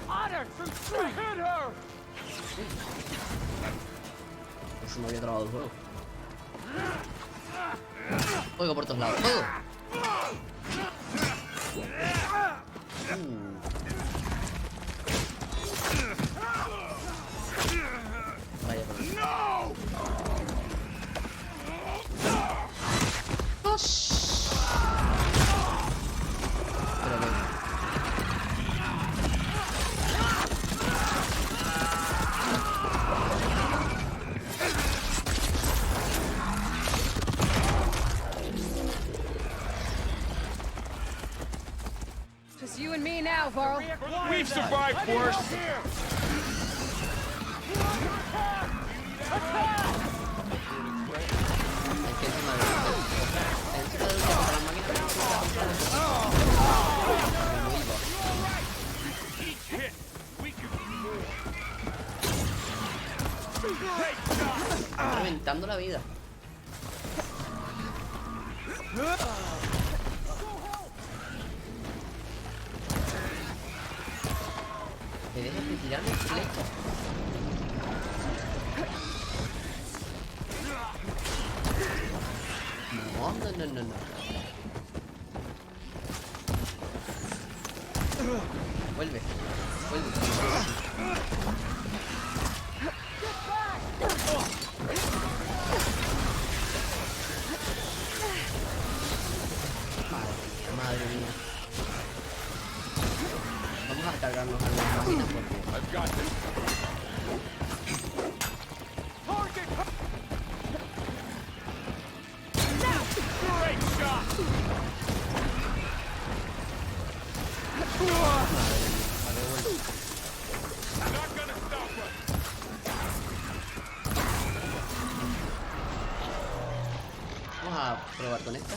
Honor through strength. Hit her. Se me había trabado el juego. Fuego por todos lados. ¡Fuego! Vaya por ahí. Pero bueno. Just you and me now, Varl. We've survived worse. Each hit weakens you more. Reventando la vida. ¿Me dejas de tirarme flecha? No. Vuelve. Madre mía. Vamos a cargarnos a las máquinas porque... I've got this. Target. Great shot. Not gonna stop us. Vamos a probar con esta.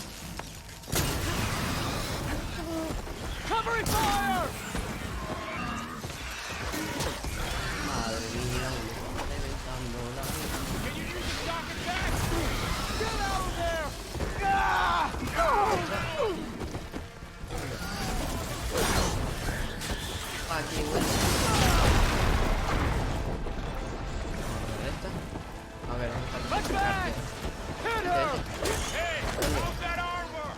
Covering fire. Madre mía, me está reventando la vida. Can you use the stock attack? Get out of there. Aquí, güey. A ver, Let's back. Hit her. Hey, hold that armor.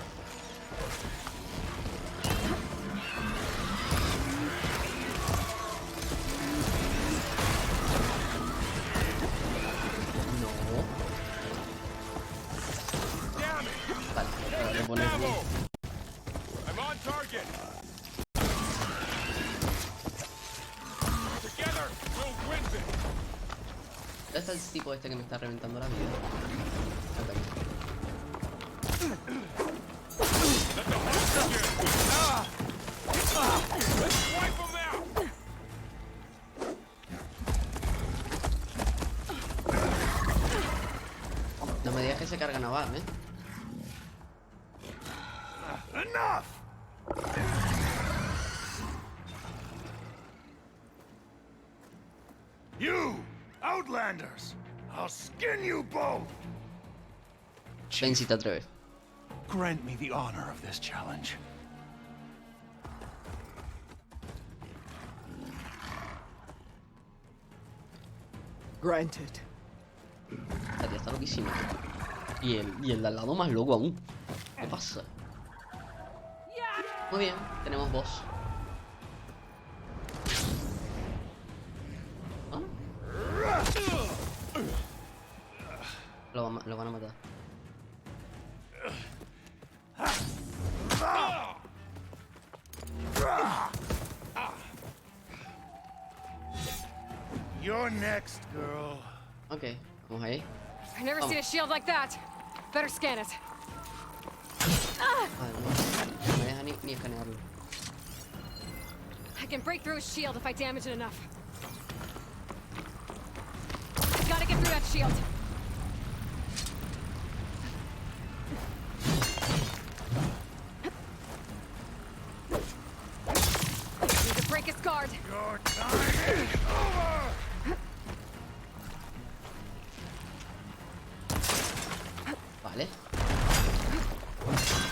No. Damn it. Vale, voy a poner bien. I'm on target. Together, we'll win this. ¿Dónde está el tipo este que me está reventando la vida? Acá. Let the hunt begin. Let's wipe them out. No me digas que se carga naval, ¿eh? Enough. You, Outlanders! I'll skin you both! Ven si te atreves. Grant me the honor of this challenge. Granted. La tía está loquísima. Y el de al lado más loco aún. ¿Qué pasa? Muy bien, tenemos boss. ¿Ah? Lo van a matar. You're next, girl. Ok, vamos ahí. I've never seen a shield like that. Better scan it. Además. deja ni escanearlo. I can break through his shield if I damage it enough. Gotta get through that shield. Need to break his guard. Your time is over! Vale.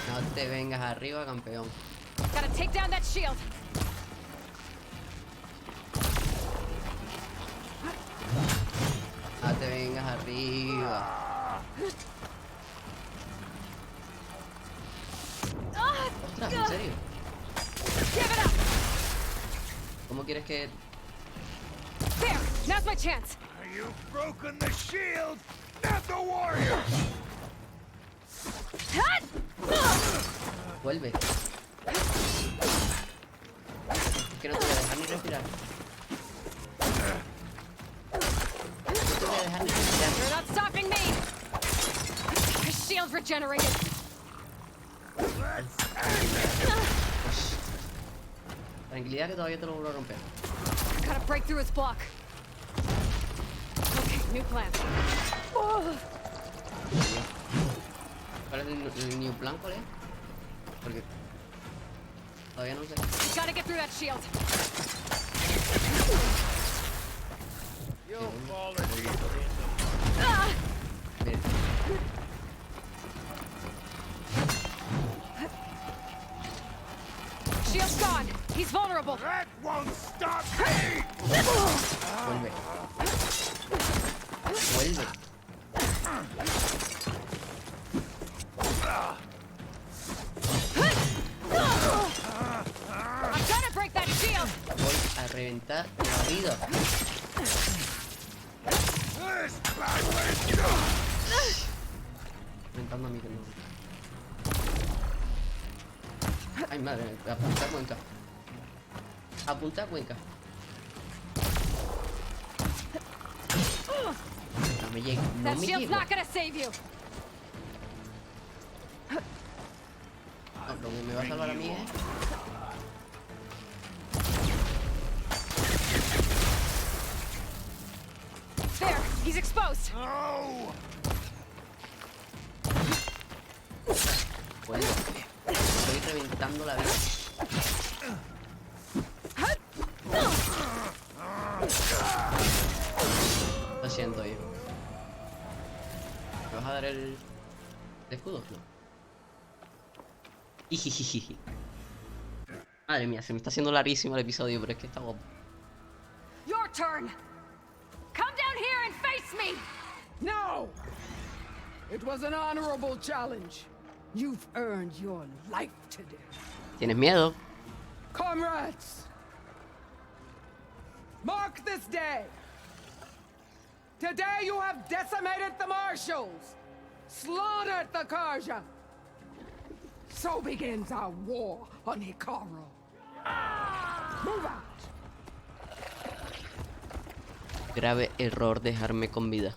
No te vengas arriba, campeón. Gotta take down that shield. No te vengas arriba. Ostras, ¿en serio? ¿Cómo quieres que...? There! Now's my chance! You've broken the shield, not the warrior! Vuelve. Es que no te voy a dejar ni respirar. No te voy a dejar ni respirar. You're not stopping me! His shield regenerated! Tranquilidad que todavía te lo vuelvo a romper. Gotta break through his block. Okay, new plan. ¿Cuál es el new plan? ¿Cuál es? Porque todavía no sé. Gotta get through that shield. You'll fall easily. Bien. Shield's gone. He's vulnerable. That won't stop me. Vuelve. Vuelve. I'm gonna break that shield. Voy a reventar la vida. Reventando a mí que no. Ay, madre, apunta Cuenca. Apunta Cuenca. No me llego, no That me shield's llego. not gonna save you. No, lo que me va a salvar a mí es... There, he's exposed. No. Vuelve. Estoy reventando la vida. Lo siento, hijo. ¿Me vas a dar el escudo? No. Ijijiji. Madre mía, se me está haciendo larguísimo el episodio, pero es que está guapo. Your turn. Come down here and face me. No! It was an honorable challenge. You've earned your life today. ¿Tienes miedo? Comrades! Mark this day! Today you have decimated the marshals, slaughtered the Karja. So begins our war on Hikaru. Move out! Grave error dejarme con vida.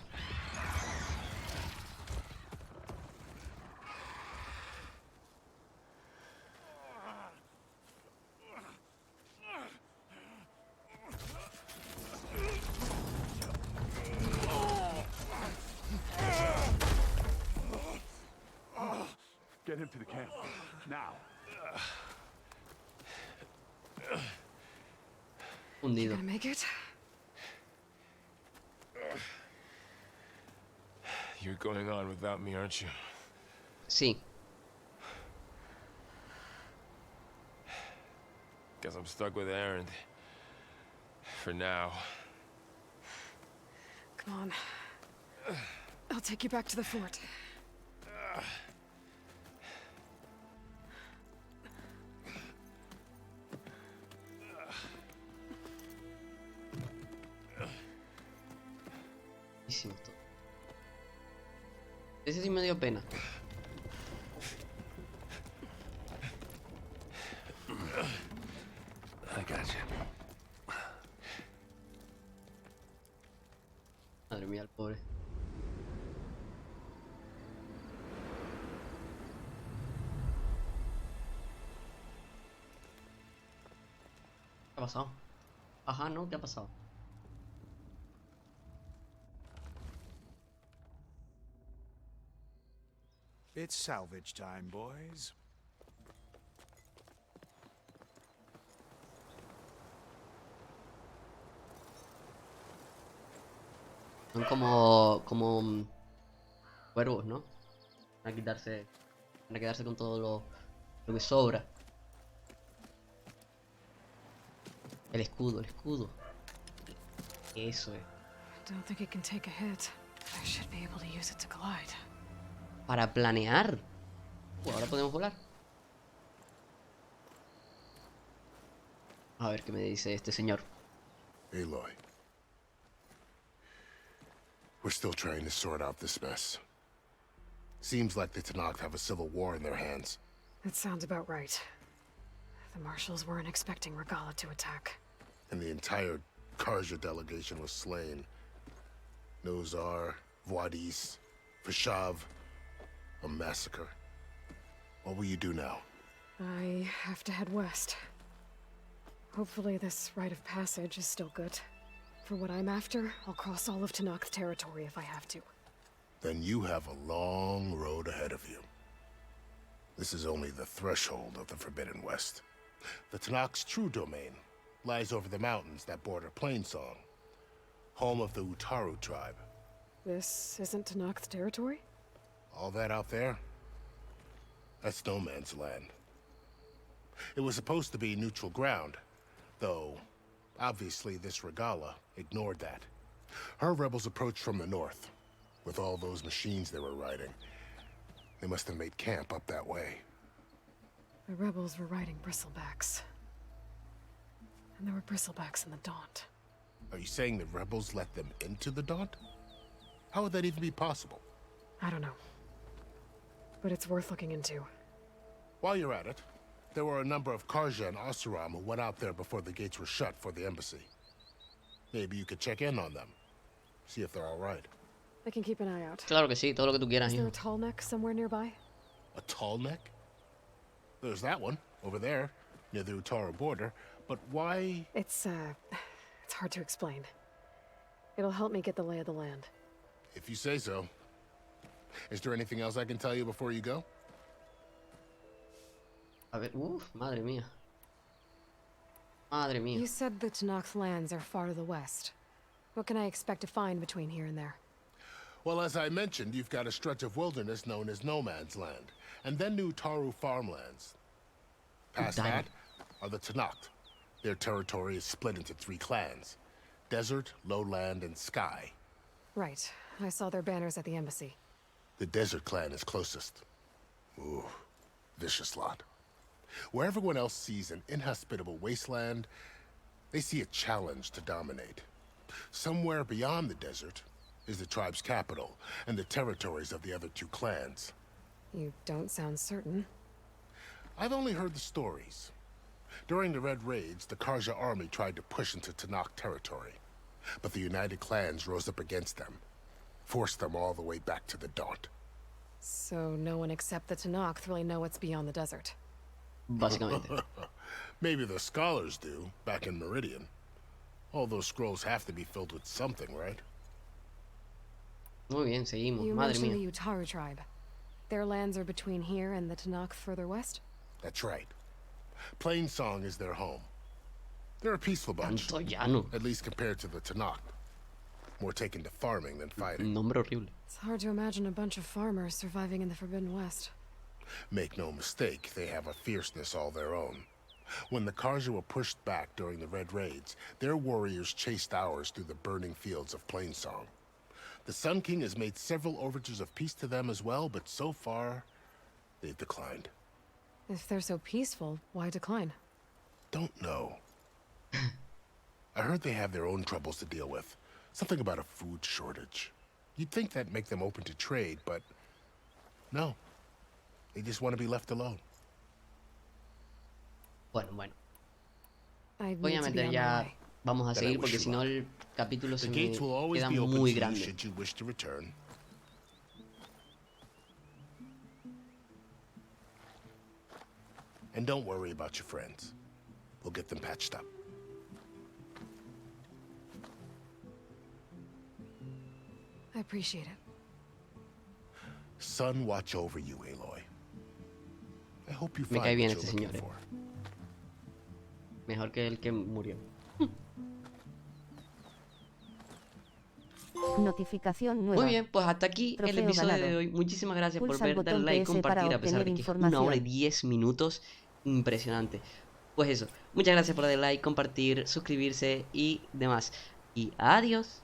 Get him to the camp. Now. Hundido. Gonna make it? You're going on without me, aren't you? Sí. Guess I'm stuck with Aaron. For now. Come on. I'll take you back to the fort. Ese sí me dio pena. I got you. Madre mía, el pobre. pasado? Ajá, ¿no? ¿Qué ha pasado? It's salvage time, boys. Son como cuervos, ¿no? Van a quedarse con todo lo que sobra. El escudo, el escudo. Eso es. Don't think it can take a hit. I should be able to use it to glide. Para planear. Ahora podemos volar. A ver qué me dice este señor. Aloy. We're still trying to sort out this mess. Seems like the Tenakth have a civil war in their hands. That sounds about right. The marshals weren't expecting Regala to attack. And the entire Karja delegation was slain. Nozar, Wadis, Vashav. A massacre. What will you do now? I have to head west. Hopefully this rite of passage is still good. For what I'm after, I'll cross all of Tenakth territory if I have to. Then you have a long road ahead of you. This is only the threshold of the Forbidden West. The Tenakth's true domain lies over the mountains that border Plainsong, home of the Utaru tribe. This isn't Tenakth territory? All that out there? That's no man's land. It was supposed to be neutral ground, though obviously this Regala ignored that. Her rebels approached from the north, with all those machines they were riding. They must have made camp up that way. The rebels were riding bristlebacks. And there were bristlebacks in the Daunt. Are you saying the rebels let them into the Daunt? How would that even be possible? I don't know. But it's worth looking into. While you're at it, there were a number of Karja and Oseram who went out there before the gates were shut for the embassy. Maybe you could check in on them. See if they're all right. I can keep an eye out. Claro que sí, todo lo que tú quieras. Is there a tall neck somewhere nearby? A tall neck? There's that one, over there, near the Utaru border. But why? It's hard to explain. It'll help me get the lay of the land. If you say so. Is there anything else I can tell you before you go? A ver, madre mía. Madre mía. You said the Tenakth lands are far to the west. What can I expect to find between here and there? Well, as I mentioned, you've got a stretch of wilderness known as No Man's Land, and then the Utaru farmlands. Past that are the Tenakth. Their territory is split into 3 clans: Desert, Lowland, and Sky. Right. I saw their banners at the embassy. The Desert clan is closest. Ooh, vicious lot. Where everyone else sees an inhospitable wasteland, they see a challenge to dominate. Somewhere beyond the desert is the tribe's capital and the territories of the other 2 clans. You don't sound certain. I've only heard the stories. During the Red Raids, the Karja army tried to push into Tenakth territory, but the United Clans rose up against them, forced them all the way back to the Daunt. So no one except the Tenakth really know what's beyond the desert. Básicamente. Maybe the scholars do, back in Meridian. All those scrolls have to be filled with something, right? Muy bien, seguimos. You Madre mentioned mía. the Utaru tribe. Their lands are between here and the Tenakth further west? That's right. Plainsong is their home. They're a peaceful bunch. Tanto llano. At least compared to the Tenakth. More taken to farming than fighting. Nombre horrible. It's hard to imagine a bunch of farmers surviving in the Forbidden West. Make no mistake, they have a fierceness all their own. When the Karja were pushed back during the Red Raids, their warriors chased ours through the burning fields of Plainsong. The Sun King has made several overtures of peace to them as well, but so far, they've declined. If they're so peaceful, why decline? Don't know. I heard they have their own troubles to deal with. Something about a food shortage. You'd think that'd make them open to trade, but no. They just want to be left alone. Bueno. I Voy a need to be meter on ya. my way. Vamos a Then I seguir wish porque you si no luck. el capítulo se The me gates will always queda be open muy to you grande. should you wish to return. And don't worry about your friends. We'll get them patched up. I appreciate it. Sun watch over you, Aloy. I hope you Me cae find bien what este you're looking señor, for. Mejor que el que murió. Notificación nueva. Muy bien, pues hasta aquí el Trofeo episodio ganado. de hoy. Muchísimas gracias por Pulsa el ver, darle botón like, PS para compartir, a pesar obtener de que es 1 hora y información. 10 minutos. Impresionante. Pues eso, muchas gracias por darle like, compartir, suscribirse y demás. Y adiós.